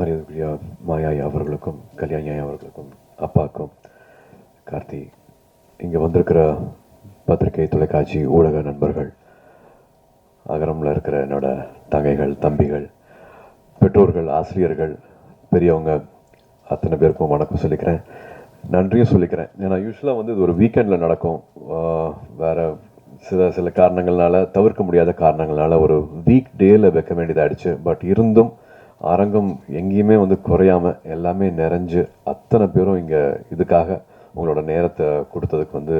மரியாதைக்குரிய மாயாய் அவர்களுக்கும் கல்யாணியாய் அவர்களுக்கும் அப்பாவுக்கும் கார்த்தி, இங்கே வந்திருக்கிற பத்திரிகை தொலைக்காட்சி ஊடக நண்பர்கள், அகரமில் இருக்கிற என்னோட தங்கைகள் தம்பிகள், பெற்றோர்கள், ஆசிரியர்கள், பெரியவங்க அத்தனை பேருக்கும் வணக்கம் சொல்லிக்கிறேன், நன்றியும் சொல்லிக்கிறேன். ஏன்னா யூஸ்வலாக இது ஒரு வீக்கெண்டில் நடக்கும். வேறு சில காரணங்கள்னால, தவிர்க்க முடியாத காரணங்கள்னால ஒரு வீக் டேயில் வைக்க வேண்டியதாகிடுச்சு. பட் இருந்தும் அரங்கம் எங்கேயுமே குறையாமல் எல்லாமே நிறைஞ்சு அத்தனை பேரும் இங்கே இதுக்காக உங்களோட நேரத்தை கொடுத்ததுக்கு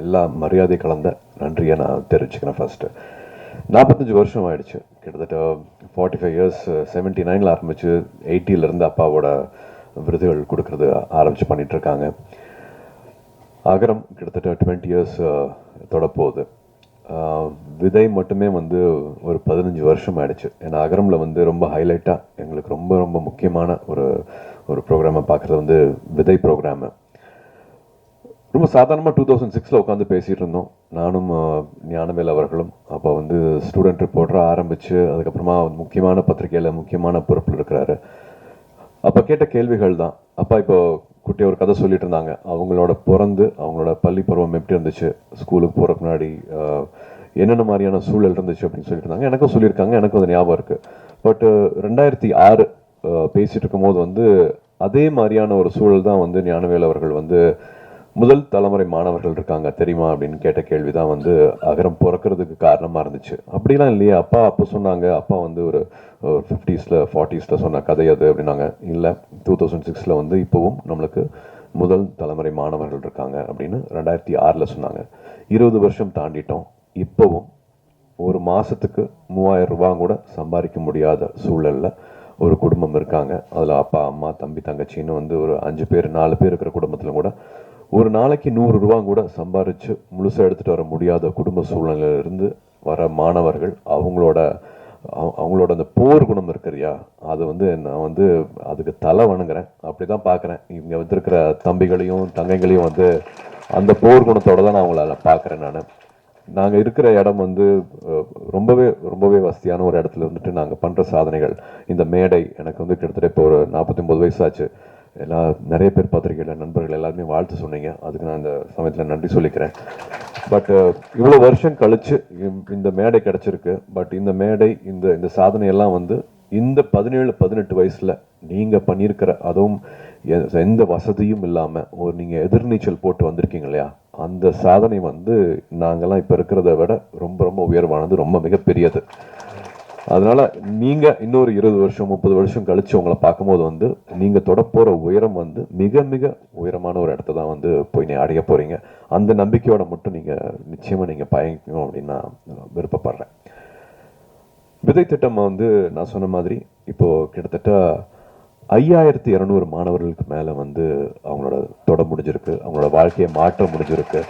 எல்லா மரியாதை கலந்த நன்றியை நான் தெரிவிச்சுக்கிறேன். ஃபஸ்ட்டு 45 வருஷம் ஆயிடுச்சு, கிட்டத்தட்ட 45 இயர்ஸ். 79 ஆரம்பிச்சு 80 அப்பாவோட விருதுகள் கொடுக்கறது ஆரம்பிச்சு பண்ணிகிட்ருக்காங்க. அகரம் கிட்டத்தட்ட 20 இயர்ஸ் தொடப்போகுது. விதை மட்டுமே ஒரு 15 வருஷம் ஆயிடுச்சு. ஏன்னா அகரமில் ரொம்ப ஹைலைட்டாக எங்களுக்கு ரொம்ப ரொம்ப முக்கியமான ஒரு ப்ரோக்ராமை பார்க்குறது விதை ப்ரோக்ராமு. ரொம்ப சாதாரணமாக 2006 உட்காந்து பேசிகிட்டு இருந்தோம், நானும் ஞானவேல் அவர்களும். அப்போ ஸ்டூடெண்ட் ரிப்போர்ட்டராக ஆரம்பித்து அதுக்கப்புறமா முக்கியமான பத்திரிகையில் முக்கியமான பொறுப்பில் இருக்கிறாரு. அப்போ கேட்ட கேள்விகள் தான். அப்பா இப்போ குட்டி ஒரு கதை சொல்லிட்டு இருந்தாங்க. அவங்களோட அவங்களோட பள்ளி பருவம் எப்படி இருந்துச்சு, ஸ்கூலுக்கு போகிறக்கு முன்னாடி என்னென்ன மாதிரியான சூழல் இருந்துச்சு அப்படின்னு சொல்லிட்டு இருந்தாங்க. எனக்கும் சொல்லியிருக்காங்க, எனக்கும் அது ஞாபகம் இருக்குது. பட் 2006 பேசிகிட்டு இருக்கும்போது அதே மாதிரியான ஒரு சூழல் தான் ஞானவேல் அவர்கள் முதல் தலைமுறை மாணவர்கள் இருக்காங்க தெரியுமா அப்படின்னு கேட்ட கேள்வி தான் அகரம் பிறக்கிறதுக்கு காரணமாக இருந்துச்சு. அப்படிலாம் இல்லையா அப்பா அப்போ சொன்னாங்க, அப்பா ஒரு 50s 40s சொன்ன கதை அது அப்படின்னாங்க. இல்லை, 2006 இப்போவும் நம்மளுக்கு முதல் தலைமுறை மாணவர்கள் இருக்காங்க அப்படின்னு 2006 சொன்னாங்க. 20 வருஷம் தாண்டிட்டோம். இப்போவும் ஒரு மாதத்துக்கு 3000 ரூபா கூட சம்பாதிக்க முடியாத சூழலில் ஒரு குடும்பம் இருக்காங்க. அதில் அப்பா அம்மா தம்பி தங்கச்சின்னு ஒரு 5 பேர் 4 பேர் இருக்கிற குடும்பத்தில் கூட ஒரு நாளைக்கு 100 ரூபா கூட சம்பாரித்து முழுசாக எடுத்துகிட்டு வர முடியாத குடும்ப சூழ்நிலையிலிருந்து வர மாணவர்கள் அவங்களோட அந்த போர் குணம் இருக்கிறியா, அது நான் அதுக்கு தலை வணங்குறேன். அப்படி தான் பார்க்குறேன். இங்கே வந்திருக்கிற தம்பிகளையும் தங்கைகளையும் அந்த போர் குணத்தோடு தான் நான் அவங்கள பார்க்குறேன். நாங்கள் இருக்கிற இடம் ரொம்பவே ரொம்பவே வசதியான ஒரு இடத்துல இருந்துட்டு நாங்கள் பண்ணுற சாதனைகள். இந்த மேடை எனக்கு கிட்டத்தட்ட இப்போ ஒரு 49 வயசாச்சு. நிறைய பேர் பத்திரிகையில் நண்பர்கள் எல்லாருமே வாழ்த்து சொன்னீங்க, அதுக்கு நான் இந்த சமயத்தில் நன்றி சொல்லிக்கிறேன். பட் இவ்வளோ வருஷம் கழிச்சு இந்த மேடை கிடச்சிருக்கு. பட் இந்த மேடை இந்த சாதனையெல்லாம் இந்த 17-18 வயசில் நீங்கள் பண்ணியிருக்கிற, அதுவும் எந்த வசதியும் இல்லாமல் நீங்கள் எதிர்நீச்சல் போட்டு வந்திருக்கீங்க இல்லையா, அந்த சாதனை நாங்கள்லாம் இப்போ இருக்கிறத விட ரொம்ப ரொம்ப உயர்வானது, ரொம்ப மிகப்பெரியது. அதனால் நீங்கள் இன்னொரு 20 வருஷம் 30 வருஷம் கழித்து உங்களை பார்க்கும்போது நீங்கள் தொடப்போகிற உயரம் மிக மிக உயரமான ஒரு இடத்த தான் போய் அடைய போகிறீங்க. அந்த நம்பிக்கையோட மட்டும் நீங்கள் நிச்சயமாக நீங்கள் பயணிக்கணும் அப்படின்னு நான் விருப்பப்படுறேன். விதை திட்டம் நான் சொன்ன மாதிரி இப்போது கிட்டத்தட்ட 5200 மாணவர்களுக்கு மேலே அவங்களோட தொட முடிஞ்சிருக்கு, அவங்களோட வாழ்க்கையை மாற்ற முடிஞ்சிருக்கு.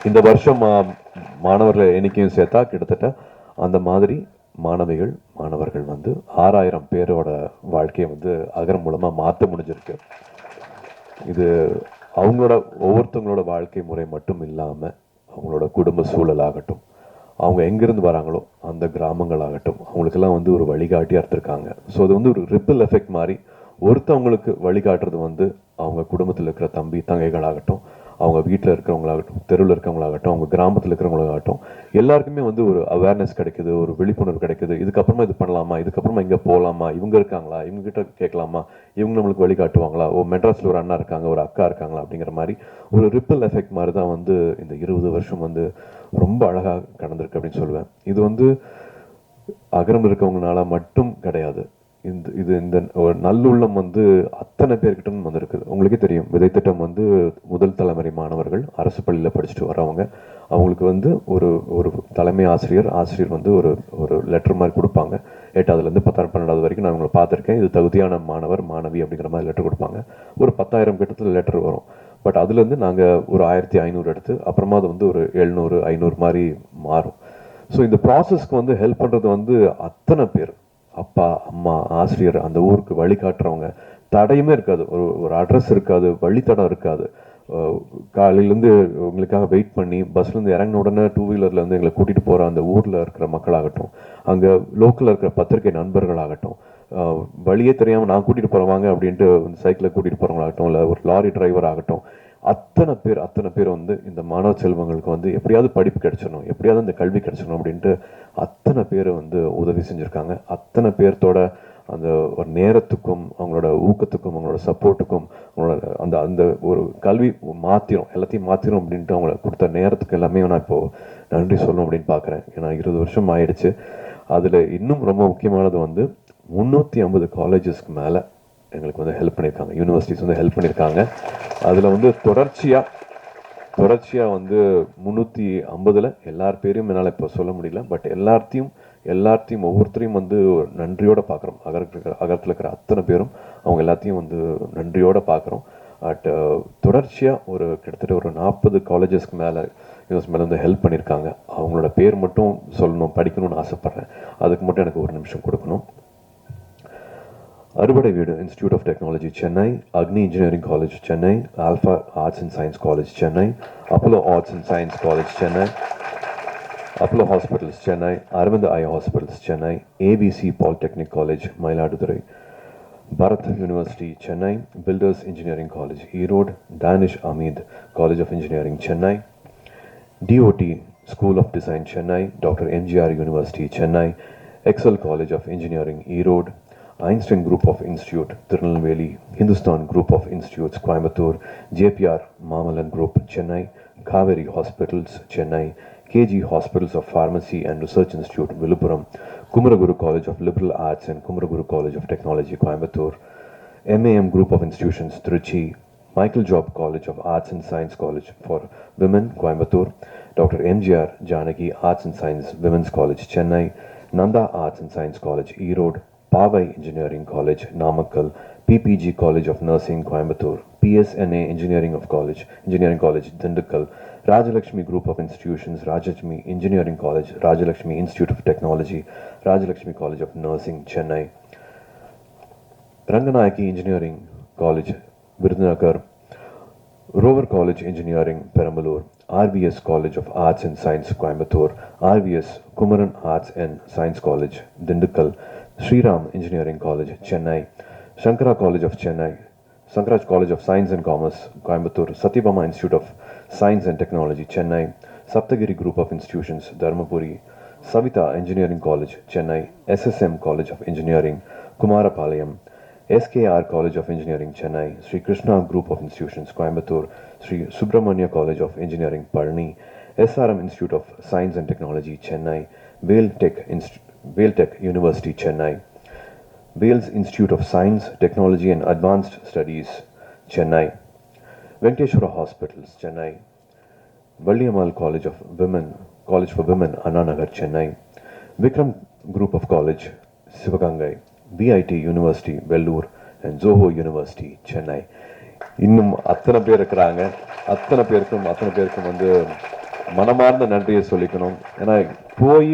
இந்த வருஷம் மாணவர்கள் எண்ணிக்கையும் சேர்த்தா கிட்டத்தட்ட அந்த மாதிரி மாணவர்கள் 6000 பேரோட வாழ்க்கையை அகரம் மூலமாக மாற்ற முடிஞ்சிருக்கு. இது அவங்களோட ஒவ்வொருத்தவங்களோட வாழ்க்கை முறை மட்டும் இல்லாமல் அவங்களோட குடும்ப சூழலாகட்டும், அவங்க எங்கேருந்து வராங்களோ அந்த கிராமங்களாகட்டும், அவங்களுக்கெல்லாம் ஒரு வழிகாட்டியாக இருந்திருக்காங்க. ஸோ அது ஒரு ரிப்பிள் எஃபெக்ட் மாதிரி ஒருத்தவங்களுக்கு வழிகாட்டுறது அவங்க குடும்பத்தில் இருக்கிற தம்பி தங்கைகளாகட்டும், அவங்க வீட்டில் இருக்கிறவங்களாகட்டும், தெருவில் இருக்கிறவங்களாகட்டும், அவங்க கிராமத்தில் இருக்கிறவங்களாகட்டும், எல்லாருக்குமே ஒரு அவேர்னஸ் கிடைக்குது, ஒரு விழிப்புணர்வு கிடைக்குது. இதுக்கப்புறமா இது பண்ணலாமா, இதுக்கப்புறமா இங்கே போகலாமா, இவங்க இருக்காங்களா, இவங்ககிட்ட கேட்கலாமா, இவங்க நம்மளுக்கு வழிகாட்டுவாங்களா, மெட்ராஸில் ஒரு அண்ணா இருக்காங்க, ஒரு அக்கா இருக்காங்களா அப்படிங்கிற மாதிரி ஒரு ரிப்பிள் எஃபெக்ட் மாதிரி தான் இந்த 20 வருஷம் ரொம்ப அழகாக கடந்திருக்கு அப்படின்னு சொல்லுவேன். இது அகரம் இருக்கவங்கனால மட்டும் கிடையாது. இந்த ஒரு நல்லுள்ளம் அத்தனை பேர்கிட்ட வந்திருக்குது. உங்களுக்கே தெரியும், விதை திட்டம் முதல் தலைமுறை மாணவர்கள் அரசு பள்ளியில் படிச்சுட்டு வரவங்க. அவங்களுக்கு ஒரு தலைமை ஆசிரியர் ஒரு லெட்டர் மாதிரி கொடுப்பாங்க. 8ஆவதுலேருந்து 10ஆவது 12ஆவது வரைக்கும் நான் உங்களை பார்த்துருக்கேன். இது தகுதியான மாணவர் மாணவி அப்படிங்கிற மாதிரி லெட்டர் கொடுப்பாங்க. ஒரு 10,000 கிட்டத்தில் லெட்டர் வரும். பட் அதுலேருந்து நாங்கள் ஒரு 1500 எடுத்து அப்புறமா அது ஒரு 700 500 மாதிரி மாறும். ஸோ இந்த ப்ராசஸ்க்கு ஹெல்ப் பண்ணுறது அத்தனை பேர், அப்பா அம்மா ஆசிரியர், அந்த ஊருக்கு வழிகாட்டுறவங்க. தடையுமே இருக்காது, ஒரு அட்ரஸ் இருக்காது, வழித்தடம் இருக்காது. காலையிலேருந்து உங்களுக்காக வெயிட் பண்ணி பஸ்லேருந்து இறங்கின உடனே 2 வீலரில் எங்களை கூட்டிகிட்டு போகிற அந்த ஊரில் இருக்கிற மக்களாகட்டும், அங்கே லோக்கலில் இருக்கிற பத்திரிகை நண்பர்களாகட்டும், வழியே தெரியாமல் நான் கூட்டிகிட்டு போகிறவாங்க அப்படின்ட்டு சைக்கிளில் கூட்டிகிட்டு போகிறவங்களாகட்டும், இல்லை ஒரு லாரி டிரைவர் ஆகட்டும், அத்தனை பேர் வந்து இந்த மாணவ செல்வங்களுக்கு வந்து எப்படியாவது படிப்பு கிடைச்சிடணும், எப்படியாவது இந்த கல்வி கிடைச்சிடணும் அப்படின்ட்டு அத்தனை பேர் வந்து உதவி செஞ்சுருக்காங்க. அத்தனை பேர்த்தோட அந்த ஒரு நேரத்துக்கும் அவங்களோட ஊக்கத்துக்கும் அவங்களோட சப்போர்ட்டுக்கும் அவங்களோட அந்த அந்த ஒரு கல்வி எல்லாத்தையும் மாற்றிடும் அப்படின்ட்டு அவங்கள கொடுத்த நேரத்துக்கு எல்லாமே நான் இப்போது நன்றி சொல்லணும் அப்படின்னு பார்க்குறேன். ஏன்னா 20 வருஷம் ஆயிடுச்சு. அதில் இன்னும் ரொம்ப முக்கியமானது வந்து 350 காலேஜஸ்க்கு மேலே எங்களுக்கு வந்து ஹெல்ப் பண்ணியிருக்காங்க, யூனிவர்சிட்டிஸ் வந்து ஹெல்ப் பண்ணியிருக்காங்க. அதில் வந்து தொடர்ச்சியாக வந்து 350ல் எல்லார் பேரையும் என்னால் இப்போ சொல்ல முடியல. பட் எல்லாத்தையும் ஒவ்வொருத்தரையும் வந்து நன்றியோடு பார்க்குறோம். அகரத்தில் இருக்கிற அத்தனை பேரும் அவங்க எல்லாத்தையும் வந்து நன்றியோடு பார்க்குறோம். பட் தொடர்ச்சியாக கிட்டத்தட்ட ஒரு 40 காலேஜஸ்க்கு மேலே வந்து ஹெல்ப் பண்ணியிருக்காங்க. அவங்களோட பேர் மட்டும் சொல்லணும், படிக்கணும்னு ஆசைப்பட்றேன். அதுக்கு மட்டும் எனக்கு ஒரு நிமிஷம் கொடுக்கணும். அறுபடை வீடு institute of technology Chennai, Agni engineering college Chennai, alpha arts and science college Chennai, Apollo arts and science college Chennai, Apollo hospitals Chennai, Aravind eye hospitals Chennai, ABC polytechnic college Mayiladuthurai, Bharath university Chennai, builders engineering college Erode, Danish Ahmed college of engineering Chennai, DOT School of Design Chennai, Dr. MGR University Chennai, Excel College of Engineering Erode, Einstein Group of Institute Tirunelveli, Hindustan Group of Institutes Coimbatore, JPR Mamalan Group Chennai, Kaveri Hospitals Chennai, KG Hospitals of Pharmacy and Research Institute Viluppuram, Kumaraguru College of Liberal Arts and Kumaraguru College of Technology Coimbatore, MAM Group of Institutions Trichy, Michael Job College of Arts and Science College for Women, Coimbatore, Dr. MGR Janaki Arts and Science Women's College, Chennai, Nanda Arts and Science College, Erode, Pavai Engineering College, Namakkal, PPG College of Nursing, Coimbatore, PSNA Engineering College, Dindikkal, Rajalakshmi Group of Institutions, Rajalakshmi Engineering College, Rajalakshmi Institute of Technology, Rajalakshmi College of Nursing, Chennai, Ranganayaki Engineering College, Virudhunagar, Rover College Engineering, Perambalur, RVS College of Arts and Science, Coimbatore, RVS Kumaran Arts and Science College, Dindikkal, Sriram Engineering College, Chennai, Shankara College of Chennai, Sankaraj College of Science and Commerce, Coimbatore, Satyabama Institute of Science and Technology, Chennai, Saptagiri Group of Institutions, Dharmapuri, Savita Engineering College, Chennai, SSM College of Engineering, Kumarapalayam, SKR College of Engineering, Chennai, Sri Krishna Group of Institutions, Coimbatore, Sri Subramania College of Engineering, Palani, SRM Institute of Science and Technology, Chennai, Vale Tech University, Chennai, Wales Institute of Science, Technology and Advanced Studies, Chennai, Venkateshwara Hospitals, Chennai, Valliyamal College for Women, Anna Nagar, Chennai, Vikram Group of College, Sivagangai, VIT University, Vellore, and Zoho University, Chennai. இன்னும் அத்தனை பேர் இருக்கிறாங்க. அத்தனை பேருக்கும் வந்து மனமார்ந்த நன்றியை சொல்லிக்கணும். ஏன்னா போய்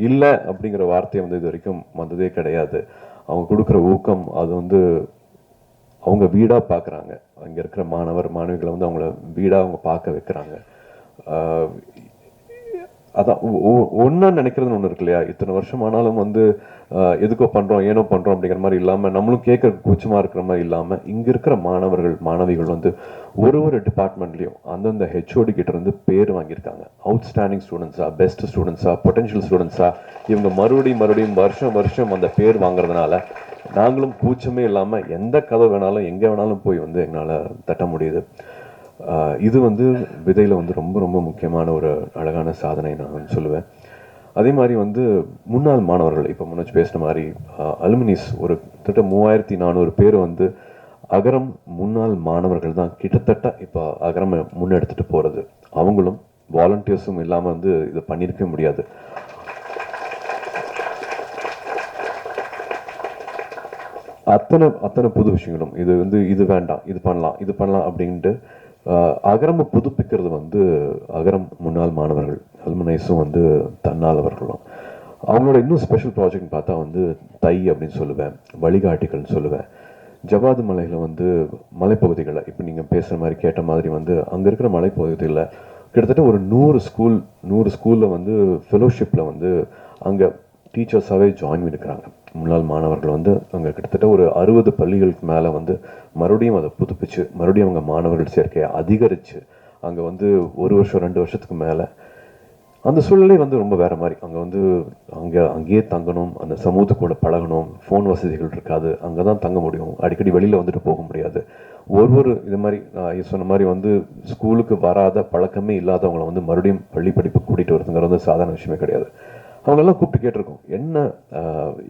இல்லை அப்படிங்கிற வார்த்தையை வந்து இது வரைக்கும் வந்ததே கிடையாது. அவங்க கொடுக்குற ஊக்கம் அது வந்து அவங்க வீடாக பார்க்குறாங்க. அங்கே இருக்கிற மாணவிகளை வந்து அவங்கள வீடாக அவங்க பார்க்க வைக்கிறாங்க. அதான் ஒன்றா நினைக்கிறதுன்னு ஒன்று இருக்கு இல்லையா? இத்தனை வருஷம் ஆனாலும் வந்து எதுக்கோ பண்ணுறோம் ஏனோ பண்ணுறோம் அப்படிங்கிற மாதிரி இல்லாமல், நம்மளும் கேட்க கூச்சமாக இருக்கிற மாதிரி இல்லாமல், இங்கே இருக்கிற மாணவிகள் வந்து ஒரு டிபார்ட்மெண்ட்லேயும் அந்தந்த ஹெச்ஓடி கிட்ட இருந்து பேர் வாங்கியிருக்காங்க. அவுட்ஸ்டாண்டிங் ஸ்டூடெண்ட்ஸா, பெஸ்ட் ஸ்டூடெண்ட்ஸா, பொட்டன்ஷியல் ஸ்டூடெண்ட்ஸா, இவங்க மறுபடியும் வருஷம் அந்த பேர் வாங்குறதுனால நாங்களும் கூச்சமே இல்லாமல் எந்த கதை வேணாலும் எங்கே வேணாலும் போய் வந்து எங்களால் தட்ட முடியுது. இது வந்து விதையில் வந்து ரொம்ப ரொம்ப முக்கியமான ஒரு அழகான சாதனை நான் சொல்லுவேன். அதே மாதிரி வந்து முன்னாள் மாணவர்கள், இப்போ முன்னாடி பேசின மாதிரி அலுமினிஸ் ஒரு கிட்டத்தட்ட 3400 பேர் வந்து அகரம் முன்னாள் மாணவர்கள் தான் கிட்டத்தட்ட இப்போ அகரம் முன்னெடுத்துட்டு போகிறது. அவங்களும் வாலண்டியர்ஸும் இல்லாமல் வந்து இதை பண்ணியிருக்க முடியாது. அத்தனை புது விஷயங்களும் இது வேண்டாம், இது பண்ணலாம் அப்படின்ட்டு அகரம் புதுப்பிக்கிறது வந்து அகரம் முன்னாள் மாணவர்கள், அலுமினைஸும் வந்து தன்னாளவர்களும். அவங்களோட இன்னும் ஸ்பெஷல் ப்ராஜெக்ட் பார்த்தா வந்து தை அப்படின்னு சொல்லுவேன், வழிகாட்டிகள்னு சொல்லுவேன். ஜவாது மலையில் வந்து மலைப்பகுதிகளில் இப்போ நீங்கள் பேசுகிற மாதிரி கேட்ட மாதிரி வந்து அங்கே இருக்கிற மலைப்பகுதிகளில் கிட்டத்தட்ட ஒரு 100 ஸ்கூலில் வந்து ஃபெலோஷிப்பில் வந்து அங்கே டீச்சர்ஸாகவே ஜாயின் பண்ணியிருக்கிறாங்க. முன்னாள் மாணவர்கள் வந்து அங்கே கிட்டத்தட்ட ஒரு 60 பள்ளிகளுக்கு மேலே வந்து மறுபடியும் அதை புதுப்பிச்சு மறுபடியும் அவங்க மாணவர்கள் சேர்க்கையை அதிகரித்து அங்கே வந்து 1 வருஷம் 2 வருஷத்துக்கு மேலே அந்த சூழ்நிலை வந்து ரொம்ப வேறு மாதிரி. அங்கே வந்து அங்கேயே தங்கணும், அந்த சமூகத்துக்கூட பழகணும், ஃபோன் வசதிகள் இருக்காது, அங்கே தான் தங்க முடியும், அடிக்கடி வெளியில் வந்துட்டு போக முடியாது. ஒரு இது மாதிரி நான் சொன்ன மாதிரி வந்து ஸ்கூலுக்கு வராத பழக்கமே இல்லாதவங்களை வந்து மறுபடியும் பள்ளி படிப்பு கூட்டிகிட்டு வருதுங்கிறது வந்து சாதாரண விஷயமே கிடையாது. அவங்களெல்லாம் கூப்பிட்டு கேட்டிருக்கோம், என்ன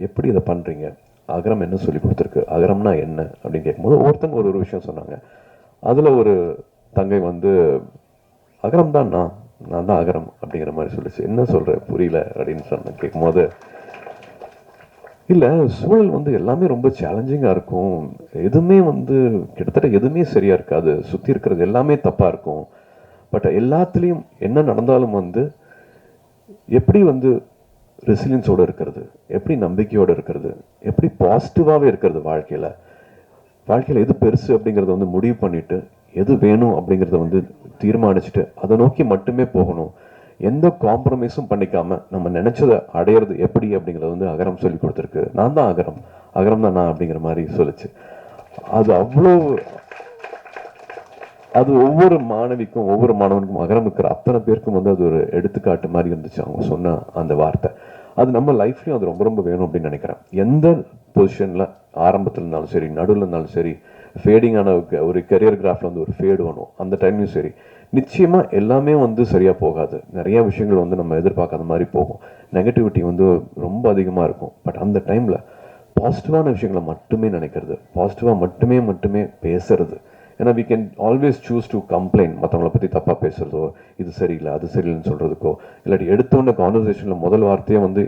எப்படி இதை பண்ணுறீங்க, அகரம் என்ன சொல்லி கொடுத்துருக்கு, அகரம்னா என்ன அப்படின்னு கேட்கும்போது ஒவ்வொருத்தங்க ஒரு விஷயம் சொன்னாங்க. அதில் ஒரு தங்கை வந்து அகரம் தான் நான் தான் அகரம் அப்படிங்கிற மாதிரி சொல்லிச்சு. என்ன சொல்கிற புரியல அப்படின்னு சொன்ன கேட்கும்போது, இல்லை சூழல் வந்து எல்லாமே ரொம்ப சேலஞ்சிங்காக இருக்கும், எதுவுமே வந்து கிட்டத்தட்ட எதுவுமே சரியாக இருக்காது, சுற்றி இருக்கிறது எல்லாமே தப்பாக இருக்கும், பட் எல்லாத்துலேயும் என்ன நடந்தாலும் வந்து எப்படி வந்து ரெசிலியன்ஸோடு இருக்கிறது, எப்படி நம்பிக்கையோடு இருக்கிறது, எப்படி பாசிட்டிவாகவே இருக்கிறது, வாழ்க்கையில் எது பெருசு அப்படிங்கிறத வந்து முடிவு பண்ணிவிட்டு எது வேணும் அப்படிங்கிறத வந்து தீர்மானிச்சுட்டு அதை நோக்கி மட்டுமே போகணும், எந்த காம்ப்ரமைஸும் பண்ணிக்காம நம்ம நினைச்சதை அடையிறது எப்படி அப்படிங்கிறத வந்து அகரம் சொல்லி கொடுத்துருக்கு. நான் தான் அகரம் தான் நான் அப்படிங்கிற மாதிரி சொல்லிச்சு. அது ஒவ்வொரு மாணவிக்கும் ஒவ்வொரு மாணவனுக்கும் அகரம் இருக்கிற அத்தனை பேருக்கும் வந்து அது ஒரு எடுத்துக்காட்டு மாதிரி இருந்துச்சு அவங்க சொன்ன அந்த வார்த்தை. அது நம்ம லைஃப்லையும் அது ரொம்ப ரொம்ப வேணும் அப்படின்னு நினைக்கிறேன். எந்த பொசிஷனில் ஆரம்பத்தில் இருந்தாலும் சரி, நடுவில் இருந்தாலும் சரி, ஃபேடிங்கான ஒரு கெரியர் கிராஃபில் வந்து ஒரு ஃபேடு வேணும், அந்த டைம்லையும் சரி, நிச்சயமாக எல்லாமே வந்து சரியாக போகாது. நிறைய விஷயங்கள் வந்து நம்ம எதிர்பார்க்காத மாதிரி போகும், நெகட்டிவிட்டி வந்து ரொம்ப அதிகமாக இருக்கும். பட் அந்த டைமில் பாசிட்டிவான விஷயங்களை மட்டுமே நினைக்கிறது, பாசிட்டிவாக மட்டுமே பேசுறது. ஏன்னா we can always choose to complaint, மற்றவங்களை பற்றி தப்பாக பேசுகிறதோ, இது சரியில்லை அது சரியில்லைன்னு சொல்கிறதுக்கோ, இல்லாட்டி எடுத்தோன்ன கான்வர்சேஷனில் முதல் வார்த்தையே வந்து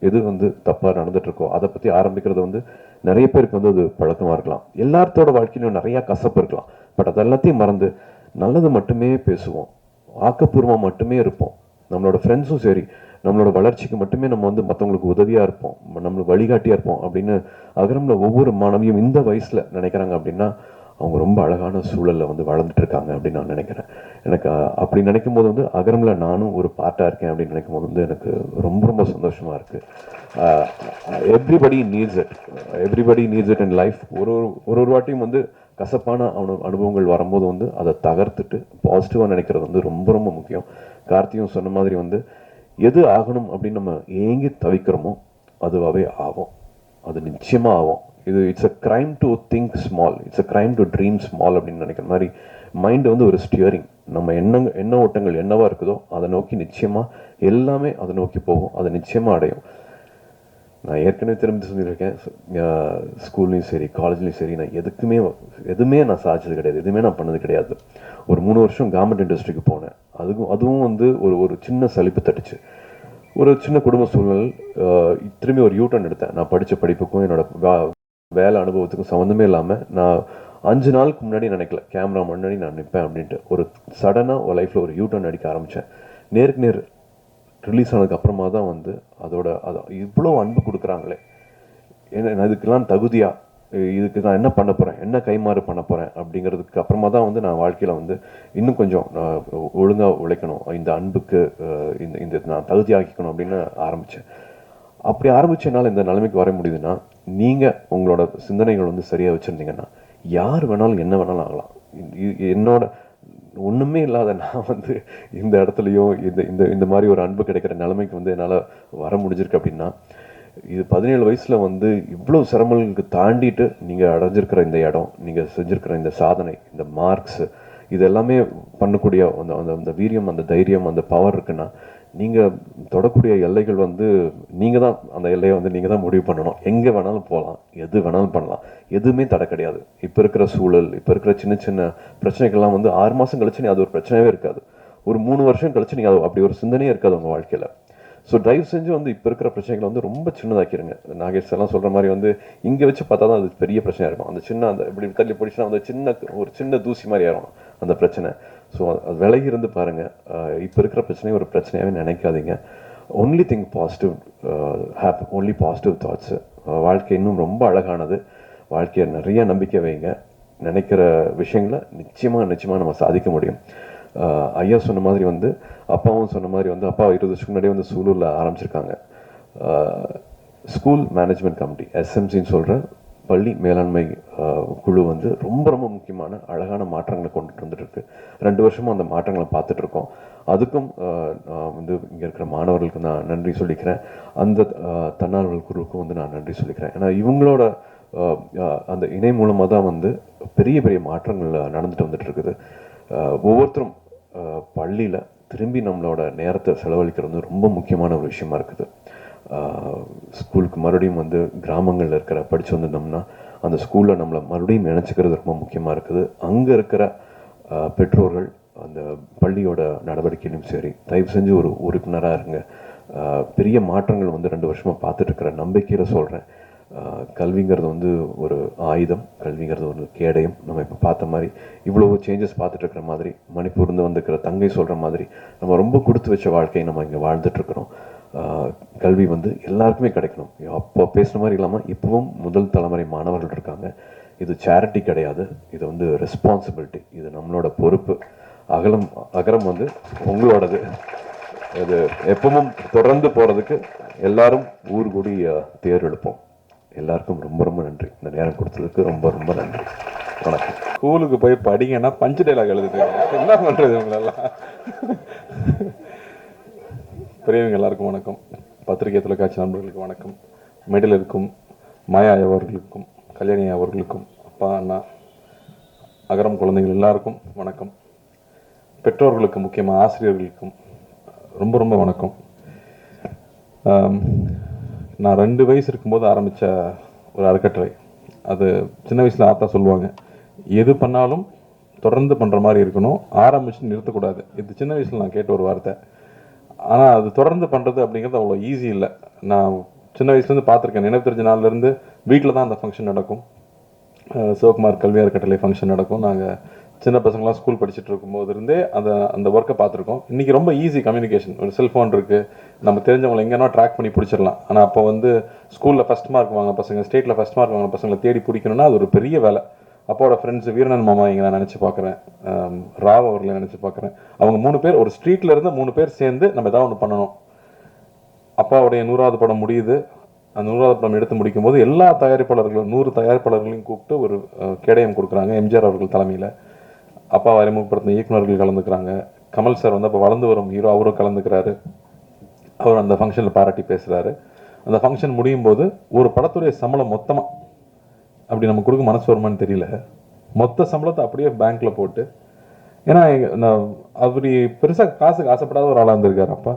எது வந்து தப்பாக நடந்துகிட்ருக்கோ அதை பற்றி ஆரம்பிக்கிறது வந்து நிறைய பேருக்கு வந்து அது பழக்கமாக இருக்கலாம். எல்லாத்தோட வாழ்க்கையிலும் நிறையா கசப்பு இருக்கலாம். பட் அது எல்லாத்தையும் மறந்து நல்லது மட்டுமே பேசுவோம், ஆக்கப்பூர்வமாக மட்டுமே இருப்போம். நம்மளோட ஃப்ரெண்ட்ஸும் சரி, நம்மளோட வளர்ச்சிக்கு மட்டுமே நம்ம வந்து மற்றவங்களுக்கு உதவியாக இருப்போம், நம்மளுக்கு வழிகாட்டியாக இருப்போம் அப்படின்னு அகரமில் ஒவ்வொரு மாணவியும் இந்த வயசில் நினைக்கிறாங்க அப்படின்னா அவங்க ரொம்ப அழகான சூழலில் வந்து வளர்ந்துட்டு இருக்காங்க அப்படின்னு நான் நினைக்கிறேன். எனக்கு அப்படி நினைக்கும் போது வந்து அகரமில் நானும் ஒரு பார்ட்டாக இருக்கேன் அப்படின்னு நினைக்கும் போது வந்து எனக்கு ரொம்ப ரொம்ப சந்தோஷமாக இருக்குது. Everybody needs it in life. ஒரு வாட்டியும் வந்து கசப்பான அனுபவங்கள் வரும்போது வந்து அதை தகர்த்துட்டு பாசிட்டிவாக நினைக்கிறது வந்து ரொம்ப ரொம்ப முக்கியம். கார்த்தியும் சொன்ன மாதிரி வந்து எது ஆகணும் அப்படின்னு நம்ம ஏங்கி தவிக்கிறோமோ அதுவாகவே ஆகும், அது நிச்சயமாக ஆகும். It's a crime to think small, it's a crime to dream small அப்படின்னு நினைக்கிற மாதிரி மைண்டு வந்து ஒரு ஸ்டியரிங். நம்ம எண்ண ஓட்டங்கள் என்னவா இருக்குதோ அதை நோக்கி நிச்சயமாக எல்லாமே அதை நோக்கி போகும், அதை நிச்சயமாக அடையும். நான் ஏற்கனவே திரும்பி சொல்லியிருக்கேன், ஸ்கூல்லையும் சரி காலேஜ்லையும் சரி நான் எதுவுமே நான் சாதிச்சது கிடையாது, எதுவுமே நான் பண்ணது கிடையாது. ஒரு 3 வருஷம் கவர்மெண்ட் இண்டஸ்ட்ரிக்கு போனேன், அதுவும் வந்து ஒரு சின்ன சலிப்பு தட்டுச்சு. ஒரு சின்ன குடும்ப சூழ்நிலை, திரும்பி ஒரு யூட்டர்ன் எடுத்தேன். நான் படித்த படிப்புக்கும் என்னோட வேலை அனுபவத்துக்கும் சம்மந்தமே இல்லாமல் நான் 5 நாளுக்கு முன்னாடி நினைக்கல கேமரா முன்னாடி நான் நிற்பேன் அப்படின்ட்டு. ஒரு சடனாக ஒரு லைஃப்பில் ஒரு யூட்டர்ன் அடிக்க ஆரம்பித்தேன். நேருக்கு நேர் ரிலீஸ் ஆனதுக்கு அப்புறமா தான் வந்து அது இவ்வளோ அன்பு கொடுக்குறாங்களே, ஏன்னா இதுக்கெல்லாம் தகுதியாக, இதுக்கு நான் என்ன பண்ண போகிறேன், என்ன கைமாறு பண்ண போகிறேன் அப்படிங்கிறதுக்கு அப்புறமா தான் வந்து நான் வாழ்க்கையில் வந்து இன்னும் கொஞ்சம் ஒழுங்காக உழைக்கணும், இந்த அன்புக்கு இந்த நான் தகுதியாக்கிக்கணும் அப்படின்னு ஆரம்பித்தேன். அப்படி ஆரம்பிச்சனால இந்த நிலைமைக்கு வர முடியுதுன்னா, நீங்கள் உங்களோட சிந்தனைகள் வந்து சரியாக வச்சுருந்தீங்கன்னா யார் வேணாலும் என்ன வேணாலும் ஆகலாம். என்னோட ஒன்றுமே இல்லாத நான் வந்து இந்த இடத்துலையும் இந்த மாதிரி ஒரு அன்பு கிடைக்கிற நிலைமைக்கு வந்து என்னால் வர முடிஞ்சிருக்கு அப்படின்னா, இது 17 வயசில் வந்து இவ்வளோ சிரமங்களுக்கு தாண்டிட்டு நீங்கள் அடைஞ்சிருக்கிற இந்த இடம், நீங்கள் செஞ்சுருக்கிற இந்த சாதனை, இந்த மார்க்ஸு, இது எல்லாமே பண்ணக்கூடிய அந்த வீரியம், அந்த தைரியம், அந்த பவர் இருக்குன்னா நீங்கள் தொடக்கூடிய எல்லைகள் வந்து நீங்கள் தான் அந்த எல்லையை வந்து நீங்கள் தான் முடிவு பண்ணணும். எங்கே வேணாலும் போகலாம், எது வேணாலும் பண்ணலாம், எதுவுமே தடை கிடையாது. இப்போ இருக்கிற சூழல், இப்போ இருக்கிற சின்ன சின்ன பிரச்சனைகள்லாம் வந்து 6 மாதம் கழிச்சு நீ அது ஒரு பிரச்சனையே இருக்காது, ஒரு 3 வருஷம் கழிச்சு நீங்கள் அது அப்படி ஒரு சிந்தனையே இருக்காது உங்கள் வாழ்க்கையில். ஸோ தயவு செஞ்சு வந்து இப்போ இருக்கிற பிரச்சனைகளை வந்து ரொம்ப சின்னதாக்கிடுங்க. நாகேஷ் எல்லாம் சொல்கிற மாதிரி வந்து இங்கே வச்சு பார்த்தா தான் அது பெரிய பிரச்சனையாக இருக்கும். அந்த இப்படி தள்ளி பிடிச்சினா வந்து ஒரு சின்ன தூசி மாதிரி ஆயிரும் அந்த பிரச்சனை. ஸோ அது விலகி இருந்து பாருங்கள். இப்போ இருக்கிற பிரச்சனையை ஒரு பிரச்சனையாகவே நினைக்காதீங்க. Only think positive, only positive thoughts. வாழ்க்கை இன்னும் ரொம்ப அழகானது. வாழ்க்கையை நிறைய நம்பிக்கை வைங்க. நினைக்கிற விஷயங்களை நிச்சயமாக நம்ம சாதிக்க முடியும். ஐயா சொன்ன மாதிரி வந்து அப்பாவும் சொன்ன மாதிரி வந்து அப்பா 20 வருஷத்துக்கு முன்னாடியே வந்து சூலூரில் ஆரம்பிச்சிருக்காங்க. ஸ்கூல் மேனேஜ்மெண்ட் கமிட்டி எஸ்எம்சின்னு சொல்கிற பள்ளி மேலாண்மை குழு வந்து ரொம்ப ரொம்ப முக்கியமான அழகான மாற்றங்களை கொண்டுட்டு வந்துட்டுருக்கு. 2 வருஷமும் அந்த மாற்றங்களை பார்த்துட்ருக்கோம். அதுக்கும் வந்து இங்கே இருக்கிற மாணவர்களுக்கு நான் நன்றி சொல்லிக்கிறேன். அந்த தன்னார்வல் குழுவுக்கும் வந்து நான் நன்றி சொல்லிக்கிறேன். ஏன்னா இவங்களோட அந்த இணை மூலமாக தான் வந்து பெரிய பெரிய மாற்றங்கள் நடந்துட்டு வந்துட்டு இருக்குது. ஒவ்வொருத்தரும் பள்ளியில் திரும்பி நம்மளோட நேரத்தை செலவழிக்கிறது வந்து ரொம்ப முக்கியமான ஒரு விஷயமா இருக்குது. ஸ்கூலுக்கு மறுபடியும் வந்து கிராமங்களில் இருக்கிற படித்து வந்திருந்தோம்னா அந்த ஸ்கூலில் நம்மளை மறுபடியும் நினச்சிக்கிறது ரொம்ப முக்கியமாக இருக்குது. அங்கே இருக்கிற பெற்றோர்கள் அந்த பள்ளியோட நடவடிக்கையிலும் சரி தயவு செஞ்சு ஒரு உறுப்பினராக இருங்க. பெரிய மாற்றங்கள் வந்து 2 வருஷமாக பார்த்துட்ருக்கிற நம்பிக்கையில் சொல்கிறேன். கல்விங்கிறது வந்து ஒரு ஆயுதம், கல்விங்கிறது ஒரு கேடயம். நம்ம இப்போ பார்த்த மாதிரி இவ்வளோ சேஞ்சஸ் பார்த்துட்டு இருக்கிற மாதிரி, மணிப்பூர்ந்து வந்துக்கிற தங்கை சொல்கிற மாதிரி நம்ம ரொம்ப கொடுத்து வச்ச வாழ்க்கையை நம்ம இங்கே வாழ்ந்துட்டுருக்குறோம். கல்வி வந்து எல்லாருக்குமே கிடைக்கணும். அப்போ பேசுகிற மாதிரி இல்லாமல் இப்போவும் முதல் தலைமுறை மாணவர்கள் இருக்காங்க. இது சேரிட்டி கிடையாது, இது வந்து ரெஸ்பான்சிபிலிட்டி, இது நம்மளோட பொறுப்பு. அகரம் வந்து உங்களோடது. இது எப்பவும் தொடர்ந்து போகிறதுக்கு எல்லாரும் ஊர் கூடி தேர் எழுப்போம். எல்லாருக்கும் ரொம்ப ரொம்ப நன்றி. இந்த நேரம் கொடுத்ததுக்கு ரொம்ப ரொம்ப நன்றி. வணக்கம். ஸ்கூலுக்கு போய் படிங்கன்னா பஞ்சு டைலாக் எழுதுது, என்ன பண்ணுறது இவங்களெல்லாம். பெரியவங்க எல்லாருக்கும் வணக்கம். பத்திரிகை தொலைக்காட்சி நண்பர்களுக்கு வணக்கம். மேடையில் இருக்கும் மாயா அவர்களுக்கும் கல்யாணி அவர்களுக்கும் அப்பா அண்ணா அகரம் குழந்தைகள் எல்லாருக்கும் வணக்கம். பெற்றோர்களுக்கு முக்கியமாக ஆசிரியர்களுக்கும் ரொம்ப ரொம்ப வணக்கம். நான் 2 வயசு இருக்கும்போது ஆரம்பித்த ஒரு அறக்கட்டளை. அது சின்ன வயசில் ஆத்தா சொல்லுவாங்க, எது பண்ணாலும் தொடர்ந்து பண்ணுற மாதிரி இருக்கணும், ஆரம்பிச்சு நிறுத்தக்கூடாது. இது சின்ன வயசில் நான் கேட்ட ஒரு வார்த்தை. ஆனால் அது தொடர்ந்து பண்ணுறது அப்படிங்கிறது அவ்வளோ ஈஸி இல்லை. நான் சின்ன வயசுலேருந்து பார்த்துருக்கேன். நினைவு தெரிஞ்ச நாள்லேருந்து வீட்டில் தான் அந்த ஃபங்க்ஷன் நடக்கும். சிவகுமார் கல்வி அறக்கட்டளை ஃபங்க்ஷன் நடக்கும். நாங்கள் சின்ன பசங்களாம் ஸ்கூல் படிச்சுட்டு இருக்கும்போது இருந்தே அந்த ஒர்க்கை பார்த்துருக்கோம். இன்றைக்கி ரொம்ப ஈஸி கம்யூனிகேஷன். ஒரு செல்ஃபோன் இருக்குது, நம்ம தெரிஞ்சவங்களை எங்கேனா ட்ராக் பண்ணி பிடிச்சிடலாம். ஆனால் அப்போ வந்து ஸ்கூலில் ஃபஸ்ட் மார்க் வாங்கின பசங்க, ஸ்டேட்டில் ஃபஸ்ட் மார்க் வாங்கின பசங்களை தேடி பிடிக்கணும்னா அது ஒரு பெரிய வேலை. அப்பாவோட ஃப்ரெண்ட்ஸ் வீரனன் மாமா இங்கே நான் நினச்சி பார்க்குறேன், ராவ் அவர்களை நினச்சி பார்க்குறேன். அவங்க 3 பேர் ஒரு ஸ்ட்ரீட்டில் இருந்து 3 பேர் சேர்ந்து நம்ம ஏதாவது ஒன்று பண்ணணும். அப்பாவுடைய 100வது படம் முடியுது. அந்த 100வது படம் எடுத்து முடிக்கும் போது எல்லா தயாரிப்பாளர்களும் 100 தயாரிப்பாளர்களையும் கூப்பிட்டு ஒரு கேடயம் கொடுக்குறாங்க. எம்ஜிஆர் அவர்கள் தலைமையில் அப்பா அறிமுகப்படுத்தின இயக்குநர்கள் கலந்துக்கிறாங்க. கமல் சார் வந்து அப்போ வளர்ந்து வரும் ஹீரோ, அவரும் கலந்துக்கிறாரு. அவர் அந்த ஃபங்க்ஷனில் பாராட்டி பேசுகிறாரு. அந்த ஃபங்க்ஷன் முடியும் போது ஒரு படத்துடைய சம்பளம் மொத்தமாக அப்படி நம்ம கொடுக்க மனசு வருமானு தெரியல, மொத்த சம்பளத்தை அப்படியே பேங்க்கில் போட்டு, ஏன்னா நான் அப்படி பெருசாக காசுக்கு ஆசைப்படாத ஒரு ஆளாக இருந்திருக்காரு அப்பா.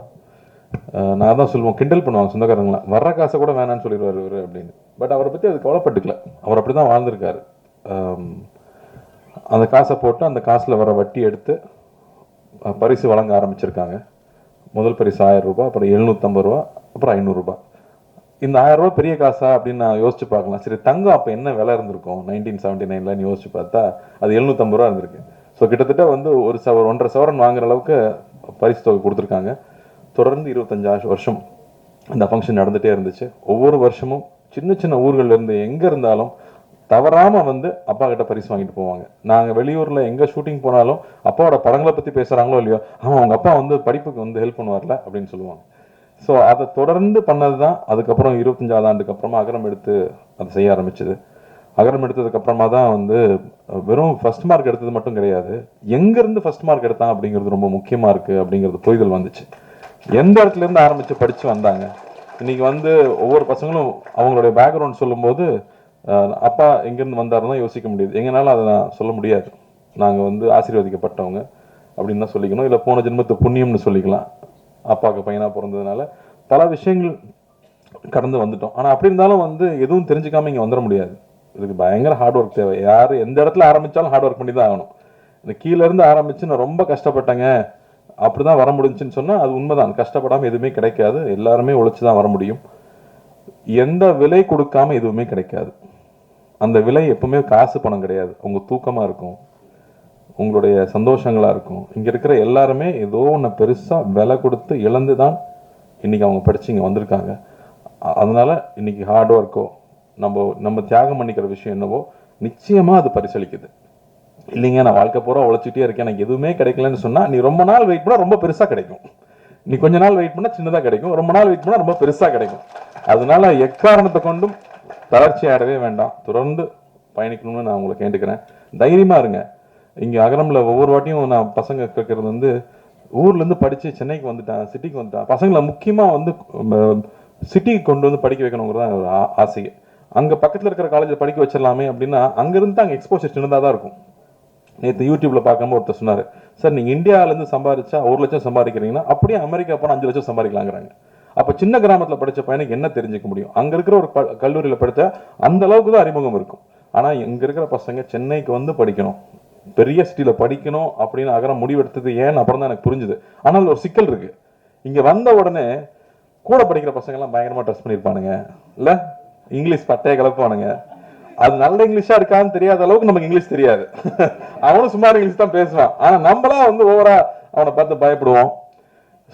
நான் தான் சொல்லுவோம், கிண்டல் பண்ணுவாங்க சொந்தக்காரங்களாம், வர்ற காசை கூட வேணான்னு சொல்லிடுவார் இவர் அப்படின்னு. பட் அவரை பற்றி அது கவலைப்பட்டுக்கல. அவர் அப்படி தான் வாழ்ந்திருக்காரு. அந்த காசை போட்டு அந்த காசில் வர வட்டி எடுத்து பரிசு வழங்க ஆரம்பிச்சிருக்காங்க. முதல் பரிசு 1000 ரூபாய், அப்புறம் 750 ரூபா, அப்புறம் 500 ரூபாய். இந்த 1000 ரூபாய் பெரிய காசா அப்படின்னு நான் யோசிச்சு பார்க்கலாம். சரி, தங்கம் அப்போ என்ன விலை இருந்திருக்கும் 1979ன்னு யோசிச்சு பார்த்தா அது 750 ரூபா இருந்திருக்கு. ஸோ கிட்டத்தட்ட வந்து 1.5 சவரன் வாங்குற அளவுக்கு பரிசு தொகை கொடுத்துருக்காங்க. தொடர்ந்து 25 வருஷம் அந்த ஃபங்க்ஷன் நடந்துகிட்டே இருந்துச்சு. ஒவ்வொரு வருஷமும் சின்ன சின்ன ஊர்கள்ல இருந்து எங்கே இருந்தாலும் தவறாமல் வந்து அப்பா கிட்ட பரிசு வாங்கிட்டு போவாங்க. நாங்கள் வெளியூரில் எங்கே ஷூட்டிங் போனாலும் அப்பாவோட படங்களை பற்றி பேசுகிறாங்களோ இல்லையோ, அவங்க அப்பா வந்து படிப்புக்கு வந்து ஹெல்ப் பண்ணுவார்ல அப்படின்னு சொல்லுவாங்க. ஸோ அதை தொடர்ந்து பண்ணது தான். அதுக்கப்புறம் 25வது ஆண்டுக்கு அப்புறமா அகரம் எடுத்து அதை செய்ய ஆரம்பிச்சது. அகரம் எடுத்ததுக்கப்புறமா தான் வந்து வெறும் ஃபர்ஸ்ட் மார்க் எடுத்தது மட்டும் கிடையாது, எங்கேருந்து ஃபர்ஸ்ட் மார்க் எடுத்தான் அப்படிங்கிறது ரொம்ப முக்கியமாக இருக்குது அப்படிங்கிறது புரிதல் வந்துச்சு. எந்த இடத்துலேருந்து ஆரம்பித்து படித்து வந்தாங்க. இன்றைக்கி வந்து ஒவ்வொரு பசங்களும் அவங்களுடைய பேக்ரவுண்ட் சொல்லும்போது அப்பா எங்கேருந்து வந்தாருன்னா யோசிக்க முடியுது. எங்கனாலும் அதை நான் சொல்ல முடியாது. நாங்கள் வந்து ஆசீர்வதிக்கப்பட்டவங்க அப்படின்னு தான் சொல்லிக்கணும், இல்லை போன ஜென்மத்து புண்ணியம்னு சொல்லிக்கலாம். அப்பாவுக்கு பையனாக பிறந்ததுனால பல விஷயங்கள் கடந்து வந்துட்டோம். ஆனால் அப்படி இருந்தாலும் வந்து எதுவும் தெரிஞ்சுக்காமல் இங்கே வந்துட முடியாது. இதுக்கு பயங்கர ஹார்ட் ஒர்க் தேவை. யார் எந்த இடத்துல ஆரம்பித்தாலும் ஹார்ட் ஒர்க் பண்ணி தான் ஆகணும். இந்த கீழேருந்து ஆரம்பித்து நான் ரொம்ப கஷ்டப்பட்டேங்க அப்படி தான் வர முடிஞ்சுன்னு சொன்னால் அது உண்மைதான். கஷ்டப்படாமல் எதுவுமே கிடைக்காது. எல்லாருமே உழைச்சி தான் வர முடியும். எந்த விலை கொடுக்காம எதுவுமே கிடைக்காது. அந்த விலை எப்பவுமே காசு பணம் கிடையாது. உங்க தூக்கமாக இருக்கும், உங்களுடைய சந்தோஷங்களாக இருக்கும். இங்கே இருக்கிற எல்லாருமே ஏதோ ஒன்று பெருசாக விலை கொடுத்து இழந்து தான் இன்றைக்கி அவங்க படித்து இங்கே வந்திருக்காங்க. அதனால இன்னைக்கு ஹார்ட் ஒர்க்கோ நம்ம தியாகம் பண்ணிக்கிற விஷயம் என்னவோ நிச்சயமாக அது பரிசளிக்குது. இல்லைங்க நான் வாழ்க்கை பூரா உழைச்சிட்டே இருக்கேன் எனக்கு எதுவுமே கிடைக்கலன்னு சொன்னால் நீ ரொம்ப நாள் வெயிட் பண்ணால் ரொம்ப பெருசாக கிடைக்கும். நீ கொஞ்ச நாள் வெயிட் பண்ணால் சின்னதாக கிடைக்கும், ரொம்ப நாள் வெயிட் பண்ணால் ரொம்ப பெருசாக கிடைக்கும். அதனால எக்காரணத்தை கொண்டும் தளர்ச்சி ஆடவே வேண்டாம், தொடர்ந்து பயணிக்கணும்னு நான் உங்களை கேட்டுக்கிறேன். தைரியமாக இருங்க. இங்கே அகரமில் ஒவ்வொரு வாட்டியும் நான் பசங்க கேட்கறது வந்து ஊர்லேருந்து படித்து சென்னைக்கு வந்துட்டான், சிட்டிக்கு வந்துட்டான். பசங்களை முக்கியமாக வந்து சிட்டிக்கு கொண்டு வந்து படிக்க வைக்கணுங்கிறது தான் ஒரு ஆசையை. அங்கே பக்கத்தில் இருக்கிற காலேஜில் படிக்க வச்சிடலாமே அப்படின்னா அங்கேருந்து அங்கே எக்ஸ்போசர் சின்னதாக தான் இருக்கும். நேற்று யூடியூப்ல பார்க்கும்போது ஒருத்தர் சொன்னார், சார் நீங்கள் இந்தியாவிலேருந்து சம்பாதிச்சா 1 லட்சம் சம்பாதிக்கிறீங்கன்னா அப்படியே அமெரிக்கா போனால் 5 லட்சம் சம்பாதிக்கலாங்கிறாங்க. அப்போ சின்ன கிராமத்தில் படித்த பையனுக்கு என்ன தெரிஞ்சுக்க முடியும்? அங்கே இருக்கிற ஒரு கல்லூரியில் படித்தா அந்த அளவுக்கு தான் அறிமுகம் இருக்கும். ஆனால் இங்கே இருக்கிற பசங்க சென்னைக்கு வந்து படிக்கணும், பெரிய சிட்டியில் படிக்கணும் அப்படின்னு அகரம் முடிவெடுத்தது ஏன்னு அப்புறம் தான் எனக்கு புரிஞ்சுது. ஆனால் ஒரு சிக்கல் இருக்கு. இங்கே வந்த உடனே கூட படிக்கிற பசங்கள்லாம் பயங்கரமாக ட்ரெஸ் பண்ணியிருப்பானுங்க, இல்லை இங்கிலீஷ் பட்டையை கலப்பானுங்க. அது நல்ல இங்கிலீஷா இருக்கான்னு தெரியாத அளவுக்கு நமக்கு இங்கிலீஷ் தெரியாது. அவனும் சுமார் இங்கிலீஷ் தான் பேசுவான். ஆனா நம்மளா வந்து ஓவரா அவனை பார்த்து பயப்படுவோம்.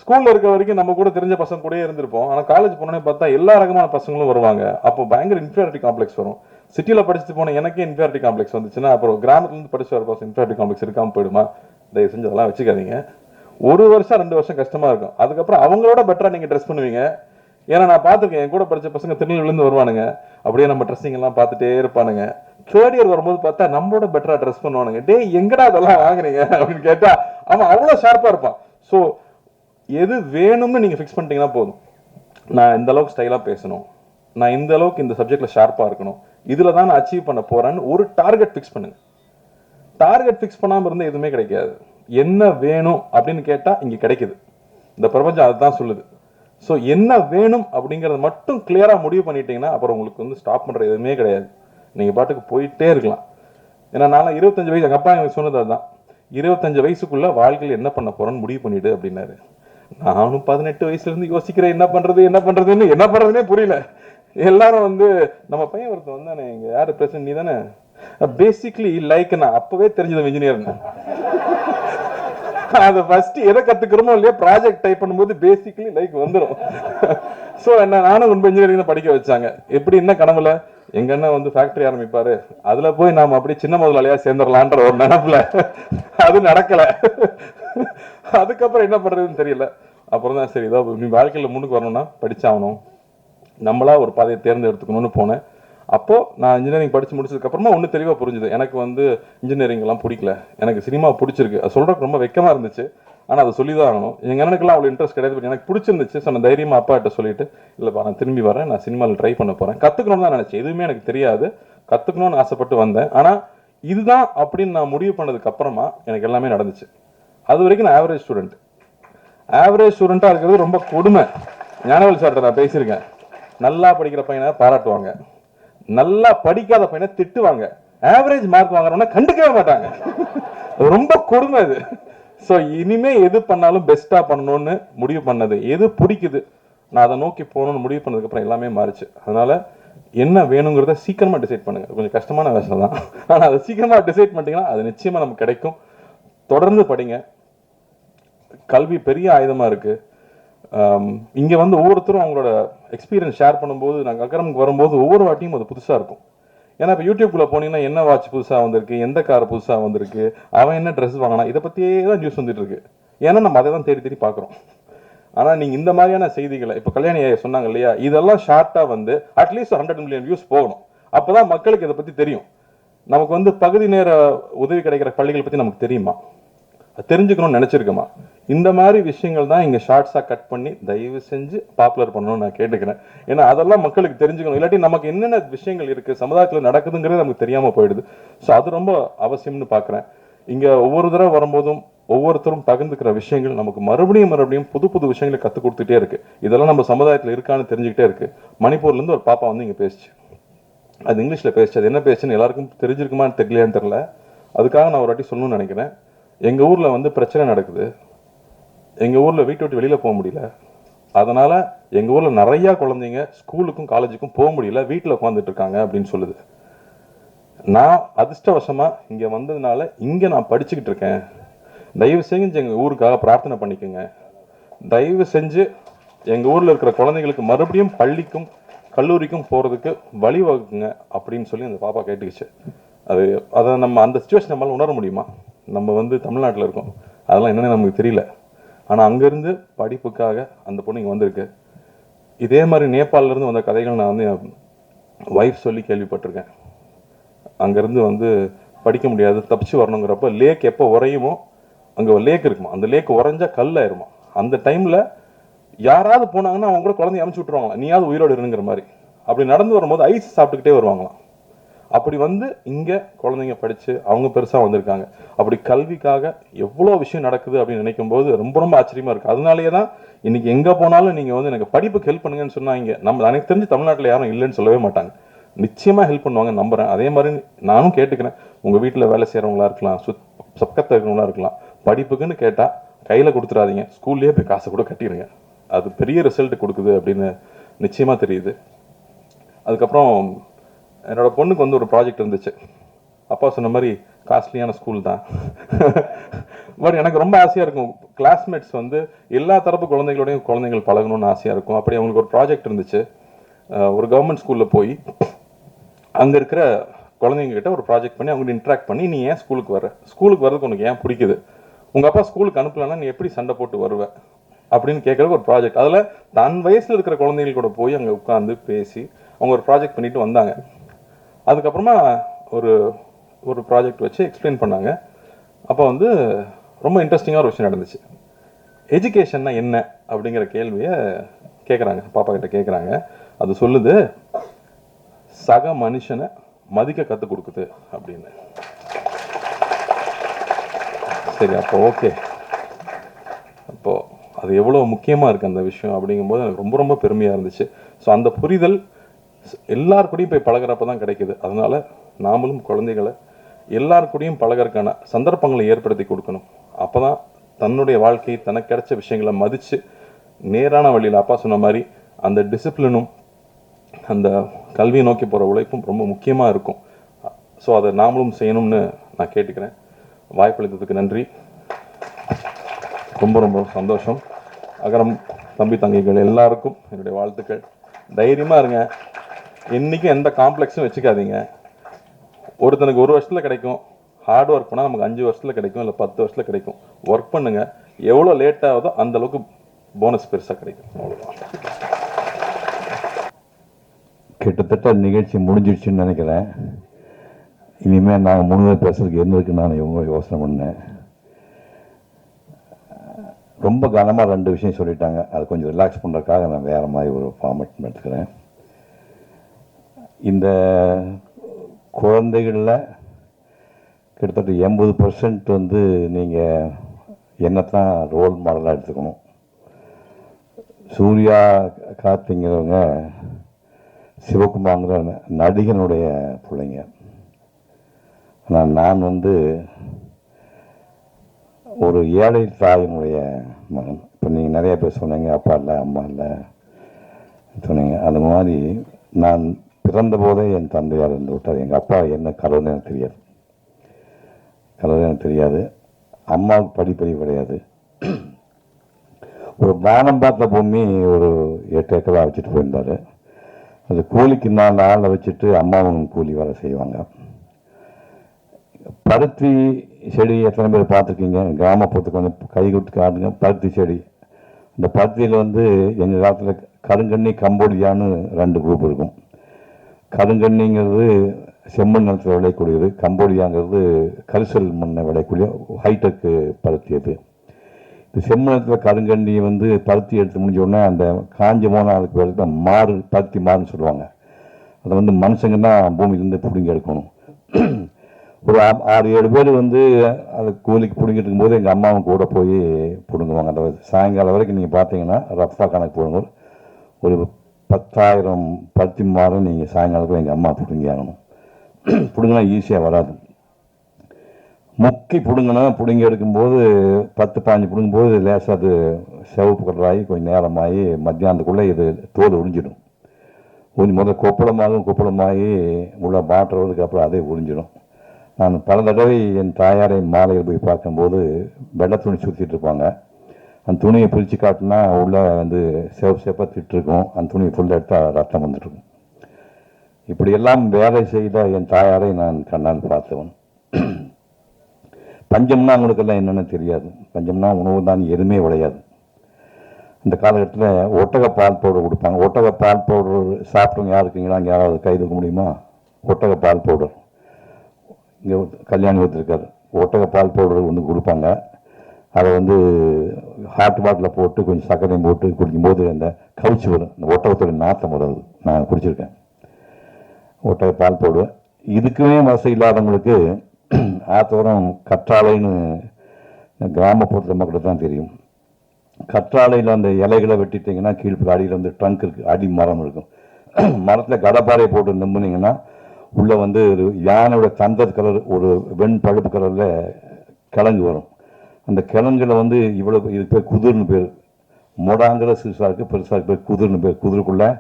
ஸ்கூல்ல இருக்க வரைக்கும் நம்ம கூட தெரிஞ்ச பசங்க கூட இருந்திருப்போம். ஆனா காலேஜ் போனோடனே பார்த்தா எல்லா ரகமான பசங்களும் வருவாங்க. அப்போ பயங்கர இன்ஃபீரியாரிட்டி காம்ப்ளெக்ஸ் வரும். சிட்டில படிச்சுட்டு போன எனக்கே இன்ஃபீரியாரிட்டி காம்ப்ளெக்ஸ் வந்துச்சுன்னா அப்புறம் கிராமத்துல இருந்து படிச்சு வர பசங்க இன்ஃபீரியாரிட்டி காம்ப்ளெக்ஸ் இருக்காம போயிடுமா? தயவு செஞ்சு அதெல்லாம் வச்சுக்காதீங்க. 1 வருஷம் 2 வருஷம் கஷ்டமா இருக்கும். அதுக்கப்புறம் அவங்களோட பெட்டரா நீங்க ட்ரெஸ் பண்ணுவீங்க. ஏன்னா நான் பார்த்துருக்கேன், என் கூட படிச்ச பசங்க திருநெல்வேலிருந்து வருவானுங்க, அப்படியே நம்ம ட்ரெஸ்ஸிங் எல்லாம் பார்த்துட்டே இருப்பானுங்க. 3rd இயர் வரும்போது பார்த்தா நம்மளோட பெட்டரா ட்ரெஸ் பண்ணுவானுங்க. டே எங்கடா அதெல்லாம் வாங்குறீங்க அப்படின்னு கேட்டா அவன் அவ்வளோ ஷார்ப்பா இருப்பான். ஸோ எது வேணும்னு நீங்க ஃபிக்ஸ் பண்ணிட்டீங்கன்னா போதும். நான் இந்த அளவுக்கு ஸ்டைலா பேசணும், நான் இந்த அளவுக்கு இந்த சப்ஜெக்ட்ல ஷார்ப்பா இருக்கணும், இதுல தான் நான் அச்சீவ் பண்ண போறேன்னு ஒரு டார்கெட் ஃபிக்ஸ் பண்ணுங்க. டார்கெட் ஃபிக்ஸ் பண்ணாம இருந்தா எதுவுமே கிடைக்காது. என்ன வேணும் அப்படின்னு கேட்டா இங்க கிடைக்குது. இந்த பிரபஞ்சம் அதுதான் சொல்லுது. ஸோ என்ன வேணும் அப்படிங்கிறத மட்டும் கிளியரா முடிவு பண்ணிட்டீங்கன்னா அப்புறம் உங்களுக்கு வந்து ஸ்டாப் பண்ற எதுவுமே கிடையாது. நீங்க பாட்டுக்கு போயிட்டே இருக்கலாம். ஏன்னா நான் 25 வயசு, எங்க அப்பா எனக்கு சொன்னது அதுதான், 25 வயசுக்குள்ள வாழ்க்கையில் என்ன பண்ண போறேன்னு முடிவு பண்ணிடு அப்படின்னாரு. நானும் 18 வயசுல இருந்து யோசிக்கிறேன் என்ன பண்றதுன்னே புரியல. எல்லாரும் வந்து நம்ம பையன் ஒருத்தன் வந்தானே, இங்க யாரு பிரசிடன்ட் நீ தானே, பேசிக்லி லைக் நான் அப்பவே தெரிஞ்சது இன்ஜினியர். அதை ஃபர்ஸ்ட் எதை கத்துக்கிறோமோ இல்லையா ப்ராஜெக்ட் டைப் பண்ணும்போது பேசிக்கலி லைக் வந்துடும். ஸோ என்ன நானும் ரொம்ப இன்ஜினியரிங் படிக்க வச்சாங்க. எப்படி என்ன கனவுல எங்க அண்ணன் வந்து ஃபேக்டரி ஆரம்பிப்பாரு, அதுல போய் நாம அப்படி சின்ன முதலாளியா சேர்ந்துடலான்ற ஒரு நினைப்புல அது நடக்கல. அதுக்கப்புறம் என்ன பண்றதுன்னு தெரியல. அப்புறம் தான் சரி, இதோ நீ வாழ்க்கையில முன்னுக்கு வரணும்னா படிச்சாகணும், நம்மளா ஒரு பாதையை தேர்ந்தெடுத்துக்கணும்னு போனேன். அப்போ நான் இன்ஜினியரிங் படிச்சு முடிச்சதுக்கு அப்புறமா ஒன்று தெளிவாக புரிஞ்சுது, எனக்கு வந்து இன்ஜினியரிங் எல்லாம் பிடிக்கல, எனக்கு சினிமா பிடிச்சிருக்கு. அது சொல்றதுக்கு ரொம்ப வெக்கமா இருந்துச்சு, ஆனால் அதை சொல்லி தான் ஆகணும். எங்க அண்ணனுக்குலாம் அவ்வளோ இன்ட்ரெஸ்ட் கிடையாது, பட் எனக்கு பிடிச்சிருந்துச்சு. ஸோ நான் தைரியமா அப்பா கிட்ட சொல்லிட்டு, இல்லைப்பா நான் திரும்பி வரேன், நான் சினிமாவில் ட்ரை பண்ண போறேன், கத்துக்கணும்னு தான் நினைச்சேன். எதுவுமே எனக்கு தெரியாது, கத்துக்கணும்னு ஆசைப்பட்டு வந்தேன். ஆனா இதுதான் அப்படின்னு நான் முடிவு பண்ணதுக்கு அப்புறமா எனக்கு எல்லாமே நடந்துச்சு. அது வரைக்கும் நான் ஆவரேஜ் ஸ்டூடெண்டா இருக்கிறது ரொம்ப கொடுமை. ஞானவேல் சார்ட்ட நான் பேசியிருக்கேன். நல்லா படிக்கிற பையனை பாராட்டுவாங்க, நல்லா படிக்காத பையனை திட்டுவாங்க, ஆவரேஜ் மார்க் வாங்குறவன கண்டுக்கவே மாட்டாங்க. ரொம்ப கொடுமை அது. ஸோ இனிமே எது பண்ணாலும் பெஸ்டா பண்ணணும்னு முடிவு பண்ணது, எது பிடிக்குது நான் அதை நோக்கி போகணும்னு முடிவு பண்ணதுக்கு அப்புறம் எல்லாமே மாறிச்சு. அதனால என்ன வேணுங்கிறத சீக்கிரமா டிசைட் பண்ணுங்க. கொஞ்சம் கஷ்டமான விஷயம் தான், ஆனால் அதை சீக்கிரமா டிசைட் பண்ணிட்டீங்கன்னா அது நிச்சயமா நமக்கு கிடைக்கும். தொடர்ந்து படிங்க. கல்வி பெரிய ஆயுதமா இருக்கு. இங்க வந்து ஒவ்வொருத்தரும் அவங்களோட எக்ஸ்பீரியன்ஸ் ஷேர் பண்ணும்போது, நாங்கள் அகரமுக்கு வரும்போது ஒவ்வொரு வாட்டியும் அது புதுசா இருக்கும். ஏன்னா இப்போ யூடியூப்குள்ள போனீங்கன்னா என்ன வாட்ச் புதுசா வந்திருக்கு, எந்த கார் புதுசா வந்திருக்கு, அவன் என்ன ட்ரெஸ் வாங்கினா, இதை பத்தியே தான் நியூஸ் வந்துட்டு இருக்கு. ஏன்னா நம்ம அதை தான் தேடி தேடி பார்க்குறோம். ஆனா நீங்க இந்த மாதிரியான செய்திகளை இப்போ கல்யாணி சொன்னாங்க இல்லையா, இதெல்லாம் ஷார்ட்டா வந்து அட்லீஸ்ட் 100 மில்லியன் வியூஸ் போகணும். அப்பதான் மக்களுக்கு இதை பத்தி தெரியும். நமக்கு வந்து பகுதி நேர உதவி கிடைக்கிற பள்ளிகள் பத்தி நமக்கு தெரியுமா, தெரிஞ்சுக்கணும்னு நினைச்சிருக்கோமா? இந்த மாதிரி விஷயங்கள் தான் இங்க ஷார்ட்ஸா கட் பண்ணி தயவு செஞ்சு பாப்புலர் பண்ணணும்னு நான் கேட்டுக்கிறேன். ஏன்னா அதெல்லாம் மக்களுக்கு தெரிஞ்சுக்கணும். இல்லாட்டி நமக்கு என்னென்ன விஷயங்கள் இருக்கு சமுதாயத்தில் நடக்குதுங்கிறது நமக்கு தெரியாம போயிடுது. ஸோ அது ரொம்ப அவசியம்னு பாக்குறேன். இங்க ஒவ்வொரு தடவை வரும்போதும் ஒவ்வொருத்தரும் பகிர்ந்துக்கிற விஷயங்கள் நமக்கு மறுபடியும் புது புது விஷயங்களை கற்றுக் கொடுத்துட்டே இருக்கு. இதெல்லாம் நம்ம சமுதாயத்தில் இருக்கான்னு தெரிஞ்சுக்கிட்டே இருக்கு. மணிப்பூர்ல இருந்து ஒரு பாப்பா வந்து இங்க பேசிச்சு, அது இங்கிலீஷ்ல பேசிச்சு. அது என்ன பேசுன்னு எல்லாருக்கும் தெரிஞ்சிருக்குமான்னு தெரியலையான்னு தெரியல. அதுக்காக நான் ஒரு வாட்டி சொல்லணும்னு நினைக்கிறேன். எங்க ஊர்ல வந்து பிரச்சனை நடக்குது, எங்க ஊர்ல வீட்டை விட்டு வெளியில போக முடியல. அதனால எங்க ஊர்ல நிறைய குழந்தைங்க ஸ்கூலுக்கும் காலேஜுக்கும் போக முடியல, வீட்டுல உட்காந்துட்டு இருக்காங்க அப்படின்னு சொல்லுது. நான் அதிர்ஷ்டவசமா இங்க வந்ததுனால இங்க நான் படிச்சுக்கிட்டு இருக்கேன். தயவு செஞ்சு எங்க ஊருக்காக பிரார்த்தனை பண்ணிக்கோங்க. தயவு செஞ்சு எங்க ஊர்ல இருக்கிற குழந்தைங்களுக்கு மறுபடியும் பள்ளிக்கும் கல்லூரிக்கும் போறதுக்கு வழிவகுக்குங்க அப்படின்னு சொல்லி அந்த பாப்பா கேட்டுக்குச்சு. அதை நம்ம அந்த சிச்சுவேஷன் நம்மளால உணர முடியுமா? நம்ம வந்து தமிழ்நாட்டில் இருக்கோம், அதெல்லாம் என்னன்னு நமக்கு தெரியல. ஆனால் அங்கேருந்து படிப்புக்காக அந்த பொண்ணு இங்கே வந்திருக்கு. இதே மாதிரி நேபாளிலேருந்து வந்த கதைகள் நான் வந்து என் ஒய்ஃப் சொல்லி கேள்விப்பட்டிருக்கேன். அங்கேருந்து வந்து படிக்க முடியாது, தப்பிச்சு வரணுங்கிறப்ப லேக் எப்போ உறையுமோ, அங்கே ஒரு லேக் இருக்குமா, அந்த லேக் உறைஞ்சா கல் ஆயிருமா. அந்த டைமில் யாராவது போனாங்கன்னா அவங்க கூட குழந்தைய அமுச்சு விட்டுருவாங்களா, நீயாவது உயிரோடு இருங்கிற மாதிரி. அப்படி நடந்து வரும்போது ஐஸ் சாப்பிட்டுக்கிட்டே வருவாங்களாம். அப்படி வந்து இங்கே குழந்தைங்க படித்து அவங்க பெருசாக வந்திருக்காங்க. அப்படி கல்விக்காக எவ்வளோ விஷயம் நடக்குது அப்படின்னு நினைக்கும் போது ரொம்ப ரொம்ப ஆச்சரியமாக இருக்குது. அதனாலேயே தான் இன்றைக்கி எங்கே போனாலும் நீங்கள் வந்து எனக்கு படிப்புக்கு ஹெல்ப் பண்ணுங்கன்னு சொன்னால் இங்கே நம்ம எனக்கு தெரிஞ்சு தமிழ்நாட்டில் யாரும் இல்லைன்னு சொல்லவே மாட்டாங்க. நிச்சயமாக ஹெல்ப் பண்ணுவாங்க நம்புகிறேன். அதே மாதிரி நானும் கேட்டுக்கிறேன், உங்கள் வீட்டில் வேலை செய்கிறவங்களா இருக்கலாம், பக்கத்தில் இருக்கிறவங்களா இருக்கலாம், படிப்புக்குன்னு கேட்டால் கையில் கொடுத்துடாதீங்க, ஸ்கூல்லேயே போய் காசை கூட கட்டிடுங்க. அது பெரிய ரிசல்ட் கொடுக்குது அப்படின்னு நிச்சயமாக தெரியுது. அதுக்கப்புறம் என்னோடய பொண்ணுக்கு வந்து ஒரு ப்ராஜெக்ட் இருந்துச்சு. அப்பா சொன்ன மாதிரி காஸ்ட்லியான ஸ்கூல் தான். பட் எனக்கு ரொம்ப ஆசையாக இருக்கும், கிளாஸ்மேட்ஸ் வந்து எல்லா தரப்பு குழந்தைங்களோடையும் குழந்தைகள் பழகணும்னு ஆசையாக இருக்கும். அப்படி அவங்களுக்கு ஒரு ப்ராஜெக்ட் இருந்துச்சு. ஒரு கவர்மெண்ட் ஸ்கூலில் போய் அங்கே இருக்கிற குழந்தைங்ககிட்ட ஒரு ப்ராஜெக்ட் பண்ணி அவங்ககிட்ட இன்ட்ராக்ட் பண்ணி, நீ ஏன் ஸ்கூலுக்கு வர, ஸ்கூலுக்கு வரதுக்கு உனக்கு ஏன் பிடிக்குது, உங்கள் அப்பா ஸ்கூலுக்கு அனுப்பலன்னா நீ எப்படி சண்டை போட்டு வருவ அப்படின்னு கேட்குறதுக்கு ஒரு ப்ராஜெக்ட். அதில் தன் வயசில் இருக்கிற குழந்தைகள் கூட போய் அங்கே உட்காந்து பேசி அவங்க ஒரு ப்ராஜெக்ட் பண்ணிட்டு வந்தாங்க. அதுக்கப்புறமா ஒரு ஒரு ப்ராஜெக்ட் வச்சு எக்ஸ்பிளைன் பண்ணாங்க. அப்போ வந்து ரொம்ப இன்ட்ரெஸ்டிங்காக ஒரு விஷயம் நடந்துச்சு. எஜுகேஷன்னா என்ன அப்படிங்கிற கேள்வியை கேட்குறாங்க, பாப்பா கிட்ட கேட்குறாங்க. அது சொல்லுது, சக மனுஷனை மதிக்க கற்றுக் கொடுக்குது அப்படின்னு. சரி, அப்போ ஓகே, அப்போது அது எவ்வளோ முக்கியமாக இருக்குது அந்த விஷயம் அப்படிங்கும்போது எனக்கு ரொம்ப ரொம்ப பெருமையாக இருந்துச்சு. ஸோ அந்த புரிதல் எல்லாருக்கூடையும் போய் பழகிறப்ப தான் கிடைக்குது. அதனால் நாமளும் குழந்தைகளை எல்லாருக்கூடையும் பழகிறதுக்கான சந்தர்ப்பங்களை ஏற்படுத்தி கொடுக்கணும். அப்போ தான் தன்னுடைய வாழ்க்கை தனக்கு கிடைச்ச விஷயங்களை மதித்து நேரான வழியில் அப்பா சொன்ன மாதிரி அந்த டிசிப்ளினும் அந்த கல்வியை நோக்கி போகிற உழைப்பும் ரொம்ப முக்கியமாக இருக்கும். ஸோ அதை நாமளும் செய்யணும்னு நான் கேட்டுக்கிறேன். வாய்ப்பளித்ததுக்கு நன்றி, ரொம்ப ரொம்ப சந்தோஷம். அகரம் தம்பி தங்கைகள் எல்லாருக்கும் என்னுடைய வாழ்த்துக்கள். தைரியமாக இருங்க, என்றைக்கும் எந்த காம்ப்ளெக்ஸும் வச்சுக்காதீங்க. ஒருத்தனுக்கு 1 வருஷத்தில் கிடைக்கும், ஹார்ட் ஒர்க் பண்ணால் நமக்கு 5 வருஷத்தில் கிடைக்கும், இல்லை 10 வருஷத்தில் கிடைக்கும். ஒர்க் பண்ணுங்கள், எவ்வளோ லேட் ஆகுதோ அந்தளவுக்கு போனஸ் பெருசாக கிடைக்கும். அவ்வளோதான். கிட்டத்தட்ட நிகழ்ச்சி முடிஞ்சிடுச்சுன்னு நினைக்கிறேன். இனிமேல் நாங்கள் முழுவதும் பேசுறதுக்கு என்ன இருக்குன்னு நான் இவங்க யோசனை பண்ணேன். ரொம்ப கனமாக 2 விஷயம் சொல்லிட்டாங்க. அது கொஞ்சம் ரிலாக்ஸ் பண்ணுறதுக்காக நான் வேறு மாதிரி ஒரு ஃபார்மேட் எடுத்துக்கிறேன். இந்த குழந்தைகளில் கிட்டத்தட்ட 80% வந்து நீங்கள் என்னத்தான் ரோல் மாடலாக எடுத்துக்கணும். சூர்யா கார்த்திங்கிறவங்க சிவகுமார்ங்கிற நடிகனுடைய பிள்ளைங்க. ஆனால் நான் வந்து ஒரு ஏழை தாயினுடைய மகன். இப்போ நீங்கள் நிறைய பேர் சொன்னீங்க, அப்பா இல்லை அம்மா இல்லை சொன்னீங்க. அந்த மாதிரி நான் பிறந்த போதே என் தந்தையார் இருந்து விட்டார். எங்கள் அப்பா என்ன கடவுள்னு எனக்கு தெரியாது, கடவுள் எனக்கு தெரியாது. அம்மாவுக்கு படிப்பறிவு கிடையாது. ஒரு வானம் பார்த்த பூமி ஒரு 8 ஏக்கராக வச்சுட்டு போயிருந்தார். அது கூலிக்கு 4 ஆளை வச்சுட்டு அம்மாவும் கூலி வேலை செய்வாங்க. பருத்தி செடி எத்தனை பேர் பார்த்துருக்கீங்க? கிராமப்புறத்துக்கு வந்து கை கொடுத்து காட்டுங்க. பருத்தி செடி, இந்த பருத்தியில் வந்து எங்கள் காலத்தில் கருங்கண்ணி கம்போடியான்னு 2 குரூப் இருக்கும். கருங்கண்ணிங்கிறது செம்மண் நிலத்தில் விளையக்கூடியது, கம்போடியாங்கிறது கரிசல் மண்ணை விளையக்கூடிய ஹைடெக்கு பருத்தி. அது இந்த செம்மணத்தில் கருங்கண்ணி வந்து பருத்தி எடுத்து முடிஞ்சோடனே அந்த காஞ்சி போனால் அதுக்கு பேர் தான் மாறு, பருத்தி மாறுன்னு சொல்லுவாங்க. அதை வந்து மனுஷங்க தான் பூமியிலேருந்து பிடுங்கி எடுக்கணும். ஒரு 6-7 பேர் வந்து அதை கூலிக்கு பிடுங்கிட்டு இருக்கும்போது எங்கள் அம்மாவும் கூட போய் பிடுங்குவாங்க. அந்த சாயங்காலம் வரைக்கும் நீங்கள் பார்த்தீங்கன்னா ரஃபாக கணக்கு போடுங்க, ஒரு 10,000 பருத்தி மாறும் நீங்கள் சாயங்காலத்தில் எங்கள் அம்மா பிடுங்கி ஆகணும். பிடுங்கினா ஈஸியாக வராது. முக்கி பிடுங்கணும். பிடுங்கி எடுக்கும்போது 10-15 பிடுங்கும்போது லேசாக அது சிவப்பு கலராகி கொஞ்சம் நேரமாகி மத்தியானத்துக்குள்ளே இது தோல் உறிஞ்சிடும். முதல்ல கொப்பளமாகி உள்ள மாற்றுறதுக்கு அப்புறம் அதே உறிஞ்சிடும். நான் பல தடவை என் தாயாரை மாலையில் போய் பார்க்கும்போது வெள்ளை துணி சுற்றிட்டு இருப்பாங்க. அந்த துணியை பிரித்து காட்டினா உள்ளே வந்து சேப்பாக திட்டுருக்கும். அந்த துணியை ஃபுல்லாக எடுத்தால் ரத்தம் வந்துட்டுருக்கும். இப்படியெல்லாம் வேலை செய்த என் தாயாரை நான் கண்ணால் பார்த்தவன். பஞ்சம்னா அவங்களுக்கெல்லாம் என்னென்னு தெரியாது. பஞ்சம்னா உணவு தான், எதுவுமே விளையாது. இந்த காலகட்டத்தில் ஒட்டக பால் பவுடர் கொடுப்பாங்க. ஒட்டக பால் பவுடர் சாப்பிட்டவங்க யார் இருக்கீங்களா? அங்கே யாராவது கை தூக்க முடியுமா? ஒட்டக பால் பவுடர் இங்கே கல்யாணம் வச்சுருக்காரு. ஒட்டக பால் பவுடர் வந்து கொடுப்பாங்க. அதை வந்து ஹாட் வாட்டரில் போட்டு கொஞ்சம் சர்க்கரையும் போட்டு குடிக்கும்போது அந்த கவுச்சி வரும், இந்த ஒட்டகத்தோட நாத்தம் வராது. நான் குடிச்சிருக்கேன் ஒட்டக பால் பவுடர். இதுக்குமே வசதி இல்லாதவங்களுக்கு ஆத்தோரம் கற்றாழைன்னு கிராமப்புறத்தில் மக்களுக்கு தான் தெரியும். கற்றாழையில் அந்த இலைகளை வெட்டிட்டிங்கன்னா கீழ்ப்புற அடியில் வந்து ட்ரங்க் இருக்குது, அடி மரம் இருக்கும். மரத்தில் கடப்பாறை போட்டு நம்பினீங்கன்னா உள்ளே வந்து ஒரு யானையோட தந்தர் கலர், ஒரு வெண் பழுப்பு கலரில் கிழங்கு வரும். அந்த கிழங்குல வந்து இவ்வளோ, இது பேர் குதிர்னு பேர். மொடாங்கிற சிறுசாக இருக்குது, பெருசாக இருக்கு பேர் குதிர்னு பேர். குதிருக்குள்ளே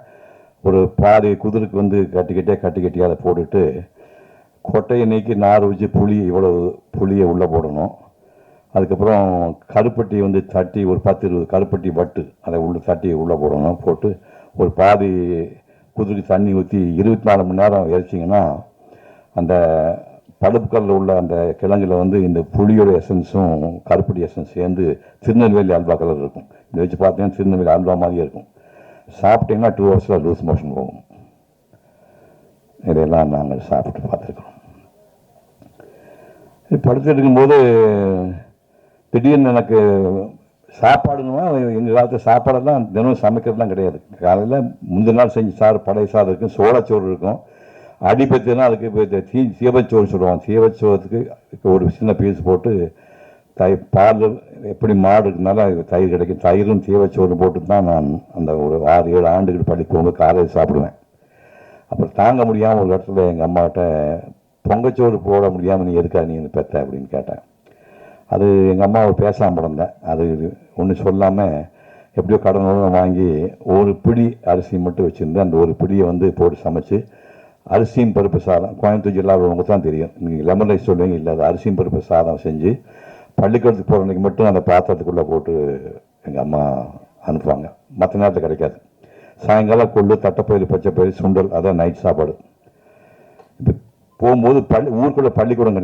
ஒரு பாதி குதிருக்கு வந்து கட்டி கட்டியாக அதை போட்டுட்டு கொட்டையை நீக்கி நார் வச்சு புளியை உள்ளே போடணும். அதுக்கப்புறம் கருப்பட்டி வந்து தட்டி ஒரு 10-20 கருப்பட்டி வட்டு அதை தட்டி உள்ளே போடணும். போட்டு ஒரு பாதி குதிரைக்கு தண்ணி ஊற்றி 24 மணி நேரம் எரிச்சிங்கன்னா அந்த பழுப்புக்கல்லில் உள்ள அந்த கிழங்குல வந்து இந்த புளியோட எசன்ஸும் கருப்பட்டி எசன்ஸ் சேர்ந்து திருநெல்வேலி அல்வா கலர் இருக்கும். இதை வச்சு பார்த்தீங்கன்னா திருநெல்வேலி அல்வா மாதிரியே இருக்கும். சாப்பிட்டீங்கன்னா 2 ஹவர்ஸில் லூஸ் மோஷன் போகும். இதையெல்லாம் நாங்கள் சாப்பிட்டு பார்த்துருக்கோம். படுத்துட்டு இருக்கும்போது திடீர்னு எனக்கு சாப்பாடுன்னா, எங்கள் காலத்தில் சாப்பாடெல்லாம் தினமும் சமைக்கிறதுலாம் கிடையாது. காலையில் முந்தின நாள் செஞ்சு பழைய சாதம் இருக்கும், சோளச்சோறு இருக்கும். அடிப்பத்தினா அதுக்கு இப்போ சீவச்சோறு சொல்லுவாங்க. சீவச்சோறதுக்கு ஒரு சின்ன பீஸ் போட்டு பால், எப்படி மாடு இருக்குனால தயிர் கிடைக்கும், தயிரும் சீவச்சோறு போட்டு தான் நான் அந்த ஒரு 6-7 ஆண்டுகள் பள்ளிக்கு போகும்போது காலையில் சாப்பிடுவேன். அப்புறம் தாங்க முடியாமல் ஒரு இடத்துல எங்கள் அம்மாட்ட பொங்கச்சோறு போட முடியாமல் நீ எதுக்காக நீ பெற்ற அப்படின்னு கேட்டேன். அது எங்கள் அம்மாவை பேசாமல் படந்தேன். அது ஒன்றும் சொல்லாமல் எப்படியோ கடனோடு வாங்கி ஒரு பிடி அரிசி மட்டும் வச்சுருந்தேன். அந்த ஒரு பிடியை வந்து போட்டு சமைச்சு அரிசியும் பருப்பு சாதம், கோயம்புத்தூர் ஜில்லாவுக்கு தான் தெரியும், நீங்கள் லெமன் ரைஸ் சொல்லுவீங்க, இல்லை அது அரிசியும் பருப்பு சாதம் செஞ்சு பள்ளிக்கூடத்துக்கு போகிற அன்றைக்கி மட்டும் அந்த பாத்திரத்துக்குள்ளே போட்டு எங்கள் அம்மா அனுப்புவாங்க. மற்ற நேரத்தில் கிடைக்காது. சாயங்காலம் கொள்ளு, தட்டைப்பயிறு, பச்சைப்பயிறு, சுண்டல், அதான் நைட் சாப்பாடு. இப்போ போகும்போது ஊருக்குள்ளே பள்ளிக்கூடம்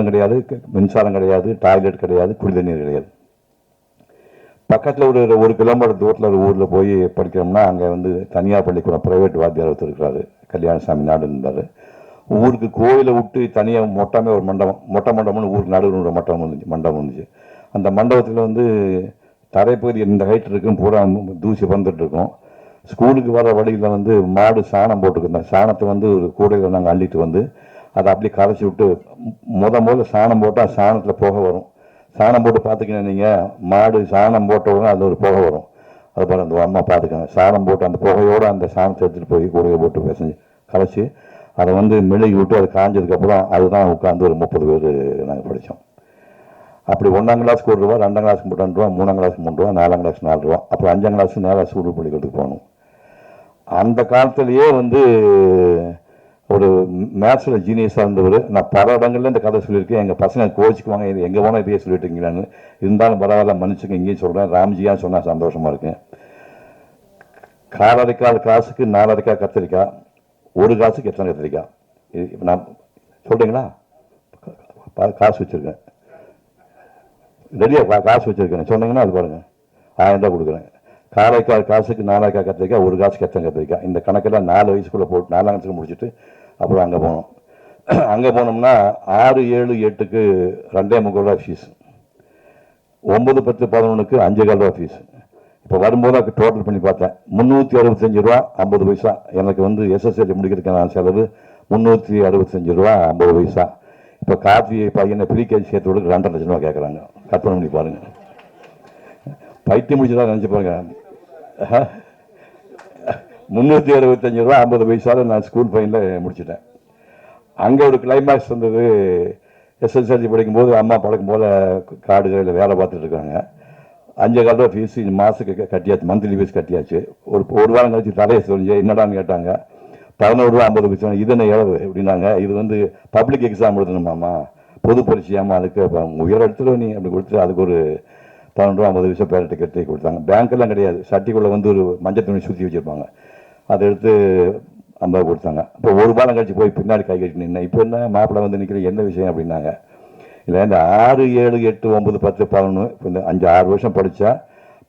கிடையாது, மின்சாரம் கிடையாது, டாய்லெட் கிடையாது, குடிதண்ணீர் கிடையாது. பக்கத்தில் ஒரு கிலோமீட்டர் தூரத்தில் ஒரு ஊரில் போய் படிக்கிறோம்னா அங்கே வந்து தனியார் பள்ளிக்கூடம், ப்ரைவேட் வாத்தியார் ஒருத்தர் இருக்கிறாரு, கல்யாணசாமி நாடு இருந்தார். ஊருக்கு கோயிலை விட்டு தனியாக மொட்டமே ஒரு மொட்டை மண்டபம்னு ஊருக்கு நடுவில் மண்டபம் இருந்துச்சு. அந்த மண்டபத்தில் வந்து தரைப்பகுதி இந்த ஹைட் இருக்கும், பூரா தூசி வந்துட்டு இருக்கும். ஸ்கூலுக்கு வர வழியில் வந்து மாடு சாணம் போட்டுருக்கோம். சாணத்தை வந்து ஒரு கூடையில் நாங்கள் அள்ளிட்டு வந்து அதை அப்படியே கரைச்சி விட்டு முதல்ல சாணம் போட்டால் சாணத்தில் புகை வரும். சாணம் போட்டு பார்த்துக்கணும், நீங்கள் மாடு சாணம் போட்ட உடனே அது ஒரு புகை வரும். அதை பாரு அந்த அம்மா பார்த்துக்கோங்க. சாணம் போட்டு அந்த புகையோடு அந்த சாணத்தை எடுத்துகிட்டு போய் கூடையை போட்டு பிசைஞ்சு கரைச்சி அதை வந்து மெழுகி விட்டு அது காஞ்சதுக்கப்புறம் அதுதான் உட்காந்து ஒரு 30 பேர் நாங்கள் படித்தோம். அப்படி 1ஆம் கிளாஸுக்கு 1 ரூபா, 2ஆம் கிளாஸுக்கு 2 ரூபா, 3ஆம் கிளாஸுக்கு 3 ரூபா, 4ஆம் கிளாஸுக்கு 4 ரூபா, அப்புறம் 5ஆம் கிளாஸுக்கு நேராக ஸ்கூல் பள்ளிக்கூடத்துக்கு போகணும். அந்த காலத்திலேயே வந்து ஒரு மேத்ஸில் ஜீனியஸாக இருந்தவர். நான் பல இடங்கள்ல இந்த கதை சொல்லியிருக்கேன். எங்கள் பசங்க கோச்சிக்குவாங்க, இது எங்கே போனால் இதையே சொல்லிட்டுங்களான்னு. இருந்தாலும் பரவாயில்ல, மன்னிச்சுங்க, இங்கேயும் சொல்கிறேன். ராம்ஜியான்னு சொன்னால் சந்தோஷமாக இருக்கேன். காலரைக்கால் காசுக்கு 4 கத்திரிக்காய், 1 காசுக்கு எத்தனை கத்திரிக்காய்? இப்போ நான் சொல்கிறீங்களா? காசு வச்சுருக்கேன், ரெடியாக காசு வச்சுருக்கேன் சொன்னீங்கன்னா அது பாருங்கள், 1000 ரூபா கொடுக்குறேன். காரைக்கால் காசுக்கு 4 கத்திரிக்காய், 1 காசுக்கு எத்தனை கத்திரிக்காய்? இந்த கணக்கெல்லாம் 4 வயசுக்குள்ளே போட்டு 4ஆம் கிளாஸுக்கு முடிச்சுட்டு அப்புறம் அங்கே போனோம். அங்கே போனோம்னா 6, 7, 8க்கு 2.25 ரூபா ஃபீஸ், 9, 10, 11க்கு 5.25 ரூபா ஃபீஸ். இப்போ வரும்போது அதுக்கு டோட்டல் பண்ணி பார்த்தேன், 365 ரூபா 50 பைசா. எனக்கு வந்து எஸ்எஸ்எல்சி முடிக்கிறதுக்கான செலவு 365 ரூபா 50 பைசா. இப்போ காஃபி பையனை ப்ரீகேஜி சேர்த்து விட 2.5 லட்சம் ரூபா கேட்குறாங்க. கற்பனை பண்ணி பாருங்கள். பைத்தியம் முடிச்சுதான் நினச்சி பாருங்க. 365 ரூபா 50 பைசாவில் நான் ஸ்கூல் ஃபைனில் முடிச்சிட்டேன். அங்கே ஒரு கிளைமேக்ஸ் வந்தது. எஸ்எஸ்எல்சி படிக்கும்போது அம்மா பழக்கம் போல் காடுகளில் வேலை பார்த்துட்டு இருக்காங்க. 5.25 ரூபா ஃபீஸ் மாதத்துக்கு கட்டியாச்சு, மந்த்லி ஃபீஸ் கட்டியாச்சு. ஒரு வாரம் கழிச்சு தலையை சொல்லிச்சு, என்னடான்னு கேட்டாங்க. 11 ரூபா 50 பைசா. இது என்ன இழவு அப்படின்னாங்க. இது வந்து பப்ளிக் எக்ஸாம் எழுதணுமாம்மா, பொது பரீட்சையாமா, அதுக்கு உயர் இடத்துல நீ அப்படி கொடுத்து அதுக்கு ஒரு 12 ரூபா 50 பைசா பேரட்டு கட்டி கொடுத்தாங்க. பேங்க்கெல்லாம் கிடையாது, சட்டிக்குள்ளே வந்து ஒரு மஞ்சள் துணி சுற்றி வச்சுருப்பாங்க, அதை எடுத்து 50 கொடுத்தாங்க. இப்போ ஒரு வாரம் கழிச்சு போய் பின்னாடி கை கட்டி நின்று, இப்போ என்ன மாப்பிள்ளை வந்து நிற்கிற என்ன விஷயம் அப்படின்னாங்க. இல்லை இந்த 6, 7, 8, 9, 10, 11 இப்போ இந்த 5, 6 வருஷம் படித்தா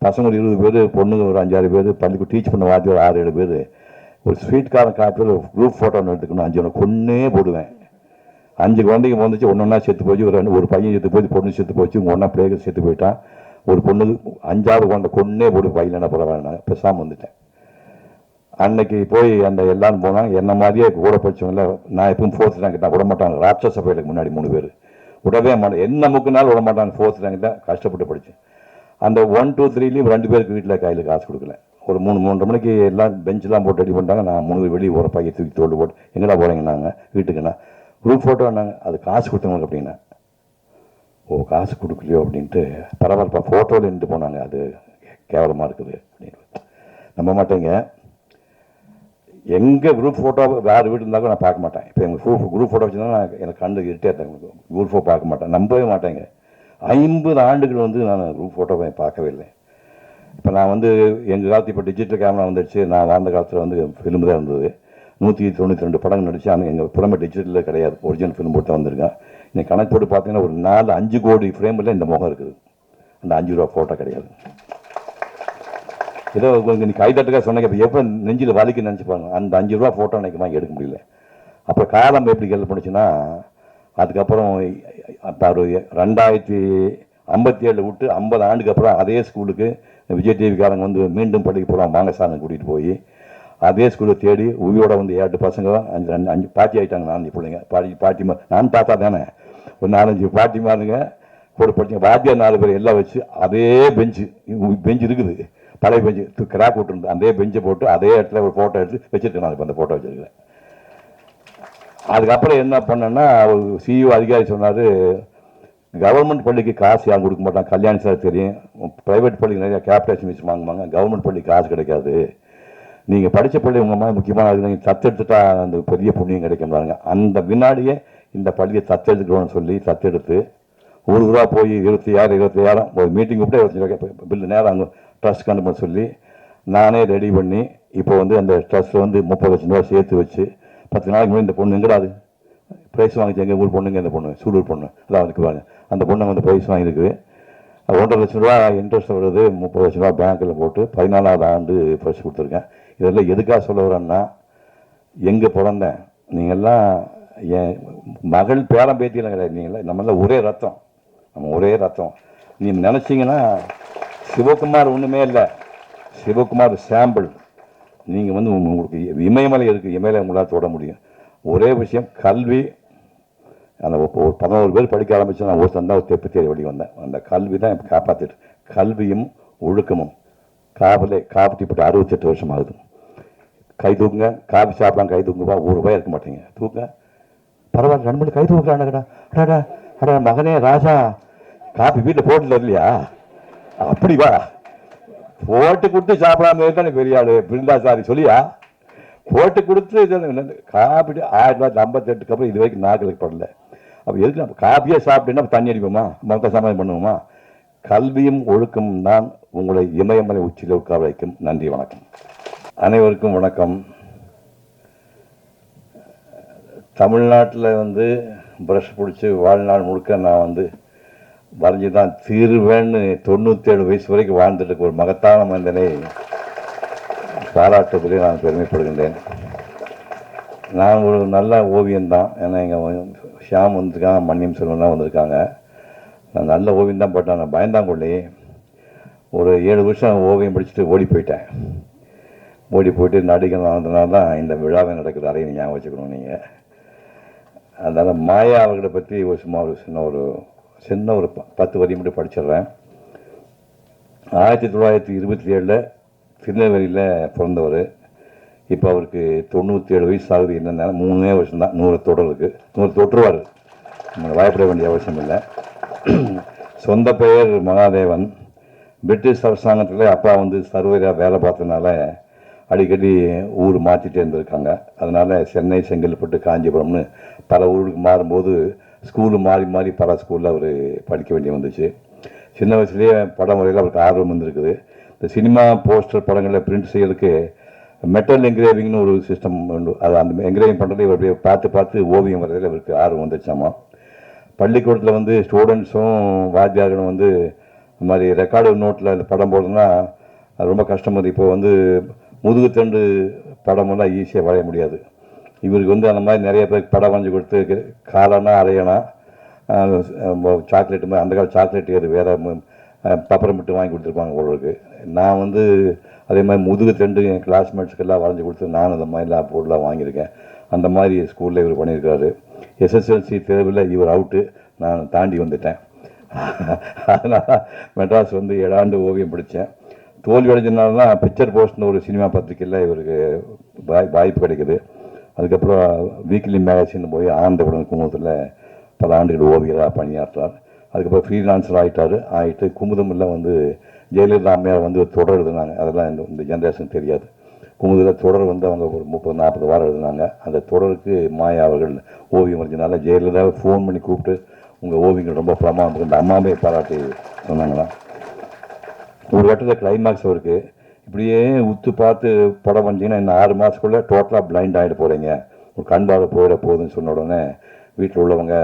பசங்க ஒரு 20 பேர், பொண்ணுங்க ஒரு 5, 6 பேர், பள்ளிக்கு டீச் பண்ண வாத்தி ஒரு 6, 7 பேர், ஒரு ஸ்வீட்காரன் காப்பியில் ஒரு குரூப் ஃபோட்டோ எடுத்துக்கணும். 5 கொன்னே போடுவேன். 5 குழந்தைங்க வந்துச்சு, ஒன்றா செத்து போச்சு. ஒரு பையன் செத்து போச்சு, பொண்ணு செத்து போச்சு, ஒன்றா பிள்ளைகள் செத்து போயிட்டான். ஒரு பொண்ணுக்கு 5வது குழந்தை கொன்னே போட்டு பையன் பரவாயில்ல பேசாமல் வந்துட்டேன். அன்னைக்கு போய் அந்த எல்லாரும் போனாங்க. என்ன மாதிரியே கூட படித்தவங்கள நான் எப்பவும் 4th ரேங்க் தான் விட மாட்டாங்க. ராட்சச பயிலுக்கு முன்னாடி 3 பேர் விடவே மாட்டேன். என்ன முக்குனாலும் விட மாட்டாங்க. 4th ரேங்க் தான் கஷ்டப்பட்டு படித்தேன். அந்த 1, 2, 3லையும் 2 பேருக்கு வீட்டில் கையில் காசு கொடுக்கல. ஒரு 3, 3:30 மணிக்கு எல்லாம் பெஞ்செலாம் போட்டு ரெடி பண்ணிட்டாங்க. நான் 3 வெளியே ஒரு பையன் தூக்கி தோல்டு போட்டு எங்கடா போகிறீங்கன்னாங்க. வீட்டுக்குண்ணா குரூப் ஃபோட்டோ நாங்கள் அது காசு கொடுத்தவங்களுக்கு அப்படின்னா, ஓ காசு கொடுக்கலையோ அப்படின்ட்டு பரவாயில்லப்பா ஃபோட்டோவில் நின்று போனாங்க. அது கேவலமாக இருக்குது அப்படின்னு நம்ப மாட்டேங்க. எங்கள் குரூப் ஃபோட்டோ வேறு வீடு இருந்தாலும் நான் பார்க்க மாட்டேன். இப்போ எங்கள் குரூப் ஃபோட்டோ வச்சுருந்தா நான் எனக்கு கண்டு இருட்டேன். குரூப் ஃபோட்டோ பார்க்க மாட்டேன், நம்பவே மாட்டேங்க. 50 ஆண்டுகள் வந்து நான் குரூப் ஃபோட்டோவை பார்க்கவே இல்லை. இப்போ நான் வந்து எங்கள் காலத்து இப்போ டிஜிட்டல் கேமரா வந்துடுச்சு. நான் வாழ்ந்த காலத்தில் வந்து ஃபிலிம் தான் இருந்தது. 192 படங்கள் நடிச்சு. ஆனால் எங்கள் புறமே டிஜிட்டலில் கிடையாது, ஒரிஜினல் ஃபிலிம் போட்டு வந்திருக்கேன். இன்னைக்கு கணக்கு போட்டு பார்த்தீங்கன்னா ஒரு 4, 5 கோடி ஃப்ரேமில் இந்த முகம் இருக்குது. அந்த 5 ரூபா ஃபோட்டோ கிடையாது. ஏதோ உங்களுக்கு நீ கைதட்டுக்காக சொன்னீங்க. இப்போ எப்போ நெஞ்சில் வலிக்குன்னு நினச்சிப்பாங்க. அந்த 5 ரூபா ஃபோட்டோ எனக்கு வாங்கி எடுக்க முடியல. அப்போ காலம் எப்படி கேள்வி பண்ணுச்சுன்னா, அதுக்கப்புறம் அப்போ ஒரு 2057 விட்டு 50 ஆண்டுக்கு அப்புறம் அதே ஸ்கூலுக்கு விஜய் டிவிக்காரங்க வந்து மீண்டும் படிக்க போகிறோம் வாங்க சார்னு கூட்டிகிட்டு போய் அதே ஸ்கூலில் தேடி உயிரோட வந்து 7 பசங்க 5 பாட்டி ஆகிட்டாங்க. 4 பிள்ளைங்க பாட்டிமா. நான் தாத்தா தானே. ஒரு 4-5 பாட்டிமாருங்க கூட படிச்சேன். வாத்தியார் 4 பேர் எல்லாம் வச்சு அதே பெஞ்சு இருக்குது, பழைய பெஞ்சு கிராக் விட்டுருந்து அதே பெஞ்சை போட்டு அதே இடத்துல ஒரு ஃபோட்டோ எடுத்து வச்சுருக்கேன். நான் இப்போ அந்த ஃபோட்டோ வச்சுருக்கேன். அதுக்கப்புறம் என்ன பண்ணேன்னா, ஒரு சிஇஓ அதிகாரி சொன்னார், கவர்மெண்ட் பள்ளிக்கு காசு யாரும் கொடுக்க மாட்டாங்க. கல்யாணம் சார் தெரியும், ப்ரைவேட் பள்ளிக்கு நிறையா கேபிடேஷன் வச்சு வாங்குவாங்க. கவர்மெண்ட் பள்ளிக்கு காசு கிடைக்காது. நீங்கள் படித்த பள்ளி உங்கள் மாதிரி முக்கியமான அது நீங்கள் தத்தெடுத்துட்டா அந்த பெரிய புண்ணியம் கிடைக்கும் பாருங்க. அந்த வினாடியே இந்த பள்ளியை தத்தெடுத்துக்கணும்னு சொல்லி தத்தெடுத்து ஒரு ரூபா போய் 26,000 ஒரு மீட்டிங் விட்டு 25 பில்லு நேரம் அங்கே ட்ரஸ்ட் அனுப்ப சொல்லி நானே ரெடி பண்ணி இப்போ வந்து அந்த ட்ரஸ்ட்டில் வந்து 30 லட்சம் ரூபா சேர்த்து வச்சு 10 நாளைக்கு முன்னாடி இந்த பொண்ணு எங்கடாது ப்ரைஸ் வாங்கிச்சு. எங்கள் ஊர் பொண்ணுங்க இந்த பொண்ணு சூலூர் பொண்ணு அதான் இருக்குவாங்க. அந்த பொண்ணு வந்து ப்ரைஸ் வாங்கியிருக்குது. 1.5 லட்சம் ரூபா இன்ட்ரெஸ்ட் வருது. 30 லட்சம் ரூபா பேங்க்கில் போட்டு 14வது ஆண்டு ஃபர்ஸ்ட் கொடுத்துருக்கேன். இதெல்லாம் எதுக்காக சொல்ல வரேன்னா, எங்கே பிறந்தேன் நீங்கள்லாம் என் மகள் பேரம் பேத்தியெல்லாம் கிடையாது. நீங்களாம் நம்மளாம் ஒரே ரத்தம், நம்ம ஒரே ரத்தம். நீங்கள் நினச்சிங்கன்னா சிவகுமார் ஒன்றுமே இல்லை, சிவகுமார் சாம்பிள். நீங்கள் வந்து உங்களுக்கு இமயமலை இருக்குது, இமயமலை உங்களால் தொட முடியும். ஒரே விஷயம் கல்வி. அந்த ஒரு 11 பேர் படிக்க ஆரம்பித்து நான் ஒரு சந்தா ஒரு தெப்பு தேடி வெளியே வந்தேன். அந்த கல்வி தான் இப்போ காப்பாற்றிட்டு. கல்வியும் ஒழுக்கமும் காப்பாற்றிப்பட்டு 68 வருஷம் ஆகுது. கை தூக்குங்க, காஃபி சாப்பிடலாம், கை தூக்குங்கப்பா. ₹1 இருக்க மாட்டீங்க, தூக்க பரவாயில்ல. 2 மணி கை தூக்கலாண்டா. அடா மகனே ராஜா, காஃபி வீட்டில் போட்டுல இல்லையா? அப்படி வா, போட்டு கொடுத்து சாப்பிடாம இருந்தானே பெரிய ஆளு பிருந்தாசாரி சொல்லியா? போட்டு கொடுத்து காப்பி 1958 அப்புறம் இது வரைக்கும் நாக்களுக்கு படல. அப்போ எதுக்கு நம்ம காப்பியே சாப்பிட்டேன்னா தண்ணி அடிப்போமா, மொத்த சமாதானம் பண்ணுவோமா? கல்வியும் ஒழுக்கமும் தான் உங்களை இமயமலை உச்சியில் உட்கார வைக்கும். நன்றி, வணக்கம். அனைவருக்கும் வணக்கம். தமிழ்நாட்டில் வந்து ப்ரஷ் பிடிச்சி வாழ்நாள் முழுக்க நான் வந்து வரைஞ்சி தான் தீர்வேன்னு 97 வயசு வரைக்கும் வாழ்ந்துட்டு ஒரு மகத்தான மனிதனை பாராட்டுவதிலே நான் பெருமைப்படுகின்றேன். நான் ஒரு நல்ல ஓவியம்தான். ஏன்னா எங்கள் ஷியாம் வந்திருக்காங்க, மன்னியம் செல்வன்லாம் வந்திருக்காங்க. நான் நல்ல ஓவியம் தான் போட்டேன். நான் பயந்தாங்கொள்ளி ஒரு 7 வருஷம் ஓவியம் படிச்சுட்டு ஓடி போயிட்டு நடிகர் ஆனதுனால தான் இந்த விழாவை நடக்குது. அதையும் ஞாபகம் வச்சுக்கணும் நீங்கள். அதனால் மாயா அவர்களை பற்றி ஒரு சும்மா ஒரு சின்ன ஒரு 10 வரி மட்டும் படிச்சிடுறேன். 1927 திருநெல்வேலியில் பிறந்தவர். இப்போ அவருக்கு 97 வயசு ஆகுது. என்னென்ன 3 வருஷம் தான் 100 தொடருக்கு. 100 தொற்றுவார். நம்ம பயப்பட வேண்டிய அவசியம் இல்லை. சொந்த பெயர் மகாதேவன். பிரிட்டிஷ் அரசாங்கத்தில் அப்பா வந்து சர்வேராக வேலை பார்த்ததுனால அடிக்கடி ஊர் மாற்றிட்டே இருந்திருக்காங்க. அதனால் சென்னை, செங்கல்பட்டு, காஞ்சிபுரம்னு பல ஊருக்கு மாறும்போது ஸ்கூலு மாறி பல ஸ்கூலில் அவர் படிக்க வேண்டிய வந்துச்சு. சின்ன வயசுலேயே படம் வரையில் அவருக்கு ஆர்வம் வந்துருக்குது. இந்த சினிமா போஸ்டர் படங்களில் பிரிண்ட் செய்யறதுக்கு மெட்டல் என்கிரேவிங்னு ஒரு சிஸ்டம் உண்டு. அது அந்த என்கிரேவிங் பண்ணுறது இவர் பார்த்து ஓவியம் வரையில் அவருக்கு ஆர்வம் வந்துச்சாமா. பள்ளிக்கூடத்தில் வந்து ஸ்டூடெண்ட்ஸும் வாத்தியார்களும் வந்து இந்த மாதிரி ரெக்கார்டு நோட்டில் அந்த படம் போடணும்னா அது ரொம்ப கஷ்டம். இப்போ வந்து முதுகுத்தண்டு படமெல்லாம் ஈஸியாக வரைய முடியாது. இவருக்கு வந்து அந்த மாதிரி நிறைய பேருக்கு படம் வரைஞ்சி கொடுத்து காலனா அரையனா சாக்லேட்டு மாதிரி அந்த கால சாக்லேட் ஏது வேறு பப்பரம் மட்டும் வாங்கி கொடுத்துருப்பாங்க உங்களுக்கு. நான் வந்து அதே மாதிரி முதுகுத்தண்டு என் கிளாஸ்மேட்ஸ்க்கெல்லாம் வரைஞ்சி கொடுத்து நான் அந்த மாதிரிலாம் பொருளாக வாங்கியிருக்கேன். அந்த மாதிரி ஸ்கூலில் இவர் பண்ணியிருக்காரு. எஸ்எஸ்எல்சி தேர்வில் இவர் அவுட்டு, நான் தாண்டி வந்துட்டேன். அதனால் மெட்ராஸ் வந்து 7 ஆண்டு ஓவியம் படித்தேன். தோல்வி அடைஞ்சதுனால தான் பிக்சர் போஸ்ட்னு ஒரு சினிமா பத்திரிக்கையில் இவருக்கு வாய்ப்பு கிடைக்குது. அதுக்கப்புறம் வீக்லி மேகசின் போய் ஆனந்தபுரம் குமுதத்தில் பல ஆண்டுகள் ஓவியராக பணியாற்றார். அதுக்கப்புறம் ஃப்ரீலான்சர் ஆகிட்டு குமுதமில் வந்து ஜெயலலிதா அம்மையார் வந்து தொடர் எழுதுனாங்க. அதெல்லாம் இந்த ஜென்ரேஷன் தெரியாது. குமுதில் தொடர் வந்து அவங்க ஒரு 30-40 வாரம் எழுதுனாங்க. அந்த தொடருக்கு மாயா அவர்கள் ஓவியம் வரைஞ்சனால ஜெயலலிதாவை ஃபோன் பண்ணி கூப்பிட்டு உங்கள் ஓவியங்கள் ரொம்ப பிரமாதம் இந்த அம்மாவே பாராட்டி சொன்னாங்களாம். ஒரு கட்டத்தில் கிளைமேக்ஸ் அவருக்கு இப்படியே உத்து பார்த்து படம் வந்தீங்கன்னா இன்னும் 6 மாதத்துக்குள்ளே டோட்டலாக பிளைண்ட் ஆகிட போகிறீங்க, ஒரு கண் பார்வை போயிட போகுதுன்னு சொன்ன உடனே வீட்டில் உள்ளவங்க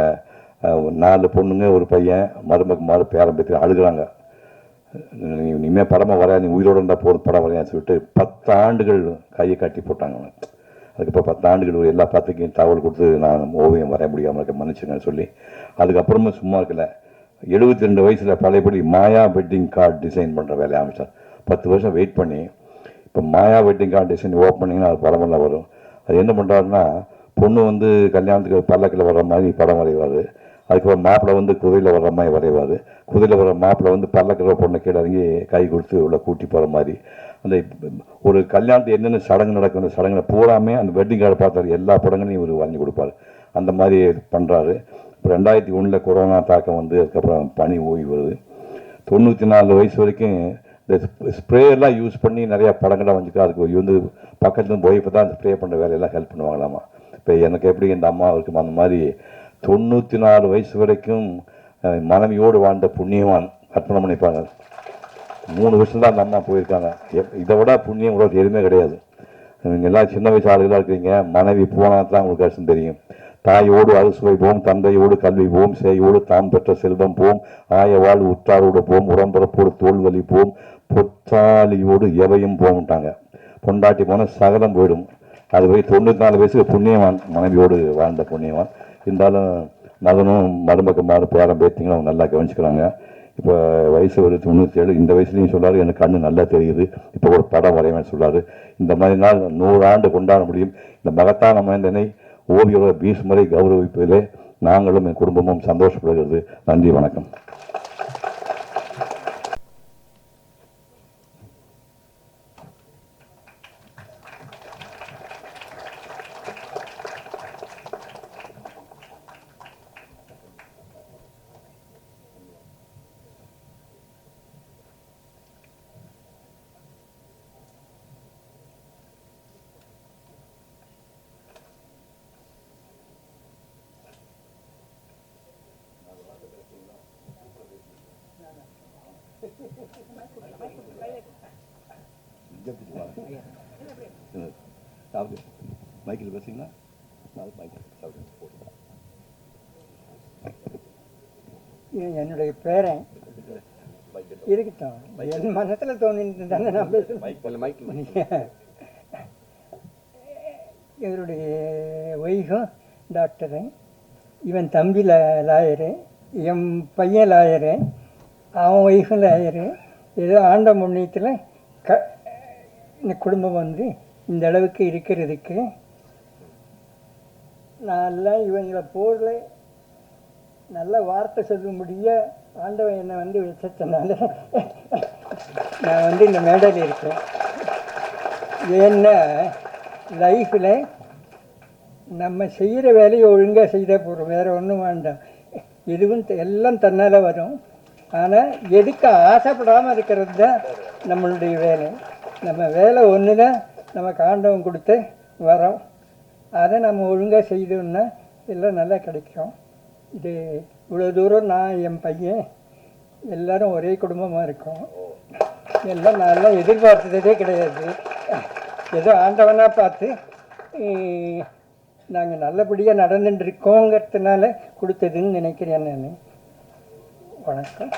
4 பொண்ணுங்க ஒரு பையன் மருமகுமார் பேரம்பேத்தி அழுகிறாங்க. இனிமேல் படமாக வரையா, நீ உயிரோடு இருந்தால் போதும் படம் வரையான்னு சொல்லிட்டு 10 ஆண்டுகள் கையை கட்டி போட்டாங்க. அதுக்கப்புறம் 10 ஆண்டுகள் எல்லா பத்திரிக்கையும் தகவல் கொடுத்து நான் ஓவியம் வரைய முடியாமல் இருக்க மன்னிச்சுங்கன்னு சொல்லி அதுக்கப்புறமும் சும்மா இருக்கல. 72 வயசில் பழையபடி மாயா வெட்டிங் கார்டு டிசைன் பண்ணுற வேலையை ஆரம்பித்தார். 10 வருஷம் வெயிட் பண்ணி இப்போ மாயா வெட்டிங் கார்டு டிசைன் ஓப்பனிங்கன்னா அது படமெல்லாம் வரும். அது என்ன பண்ணுறாருன்னா பொண்ணு வந்து கல்யாணத்துக்கு பல்லக்கில் வர்ற மாதிரி படம் வரைவார். அதுக்கப்புறம் மாப்பிள்ளை வந்து குதிரையில் வர்ற மாதிரி வரைவார். குதிரையில் வர மாப்பிள்ளை வந்து பல்லக்கில் பொண்ணை கீழே இறங்கி கை கொடுத்து உள்ள கூட்டி போகிற மாதிரி அந்த ஒரு கல்யாணத்துக்கு என்னென்ன சடங்கு நடக்கும் அந்த சடங்குல பூராமே அந்த வெட்டிங் கார்டு பார்த்தாரு எல்லா படங்களையும் இவர் வரைஞ்சி கொடுப்பார். அந்த மாதிரி பண்ணுறாரு. இப்போ 2001 கொரோனா தாக்கம் வந்து அதுக்கப்புறம் பனி ஓய்வு வருது. 94 வயசு வரைக்கும் இந்த ஸ்ப்ரேயெல்லாம் யூஸ் பண்ணி நிறையா படங்கள்லாம் வந்துட்டு அதுக்கு வந்து பக்கத்துலேருந்து போய் இப்போ தான் ஸ்ப்ரே பண்ணுற வேலையெல்லாம் ஹெல்ப் பண்ணுவாங்களாமா. இப்போ எனக்கு எப்படி இந்த அம்மா இருக்கும் அந்த மாதிரி 94 வயசு வரைக்கும் மனைவியோடு வாழ்ந்த புண்ணியவான் கற்பனை பண்ணிப்பாங்க. 3 வருஷம் தான் அந்த அம்மா போயிருக்காங்க. இதை விட புண்ணியம் கூட எதுவுமே கிடையாது. நீங்கள் எல்லாம் சின்ன வயசு ஆளுகளாக இருக்கிறீங்க. மனைவி போனால் தான் உங்களுக்கு கஷ்டம் தெரியும். தாயோடு அறுசுவை போம், தந்தையோடு கல்வி போம், சேயோடு தாம் பெற்ற செல்வம் போம், ஆயவாள் உற்றாரோடு போம், உடம்புறப்போடு தோல்வலி போம், பொத்தாலியோடு எவையும் போம்ட்டாங்க. பொண்டாட்டி போன சகலம் போயிடும். அது போய் 94 வயசுக்கு புண்ணியவான், மனைவியோடு வாழ்ந்த புண்ணியவான். இருந்தாலும் மகனும் மருமகமாரும் பேரம் பேத்திங்களும் அவங்க நல்லா கவனிச்சுக்கிறாங்க. இப்போ வயசு ஒரு 97. இந்த வயசுலையும் சொல்கிறாரு எனக்கு கண்ணு நல்லா தெரியுது, இப்போ ஒரு படம் வரைவேன்னு சொல்கிறாரு. இந்த மாதிரி நாள் 100 ஆண்டு கொண்டாட முடியும். இந்த மகத்தான மனிதனை ஓவியோட 20 முறை கௌரவிப்பதிலே நாங்களும் என் குடும்பமும் சந்தோஷப்படுகிறது. நன்றி, வணக்கம். மைக்கில் பேசிங்கன்னா என்னுடைய பேரன் இருக்கட்டும், என் மனத்தில் தோணிட்டு தானே நான் பேசுகிறேன். இவருடைய ஒய்ஃபும் டாக்டரு, இவன் தம்பி லாயரு, என் பையன் லாயரு, அவன் ஒய்ஃபும் லாயரு. ஏதோ ஆண்ட முன்னியத்தில் இந்த குடும்பம் வந்து இந்த அளவுக்கு இருக்கிறதுக்கு நல்லா இவங்களை போடல நல்ல வார்த்தை சொல்லும்படிய ஆண்டவன் என்னை வந்து வச்சதுனால நான் வந்து இந்த மேடையில் இருக்கேன். ஏன்னா லைஃப்பில் நம்ம செய்கிற வேலையை ஒழுங்காக செய்தால் போகிறோம், வேறு ஒன்றும் வேண்டாம். எதுவும் எல்லாம் தன்னால் வரும். ஆனால் எதுக்கு ஆசைப்படாமல் இருக்கிறது தான் நம்மளுடைய வேலை. நம்ம வேலை ஒன்று தான் நமக்கு ஆண்டவன் கொடுத்து வரோம். அதை நம்ம ஒழுங்காக செய்தோம்னா எல்லாம் நல்லா கிடைக்கும். இது இவ்வளோ தூரம் நான் என் பையன் எல்லோரும் ஒரே குடும்பமாக இருக்கோம். எல்லாம் நல்லா எதிர்பார்த்ததே கிடையாது. ஏதோ ஆண்டவனாக பார்த்து நாங்கள் நல்லபடியாக நடந்துட்டு இருக்கோங்கிறதுனால கொடுத்ததுன்னு நினைக்கிறேன் நான். வணக்கம்.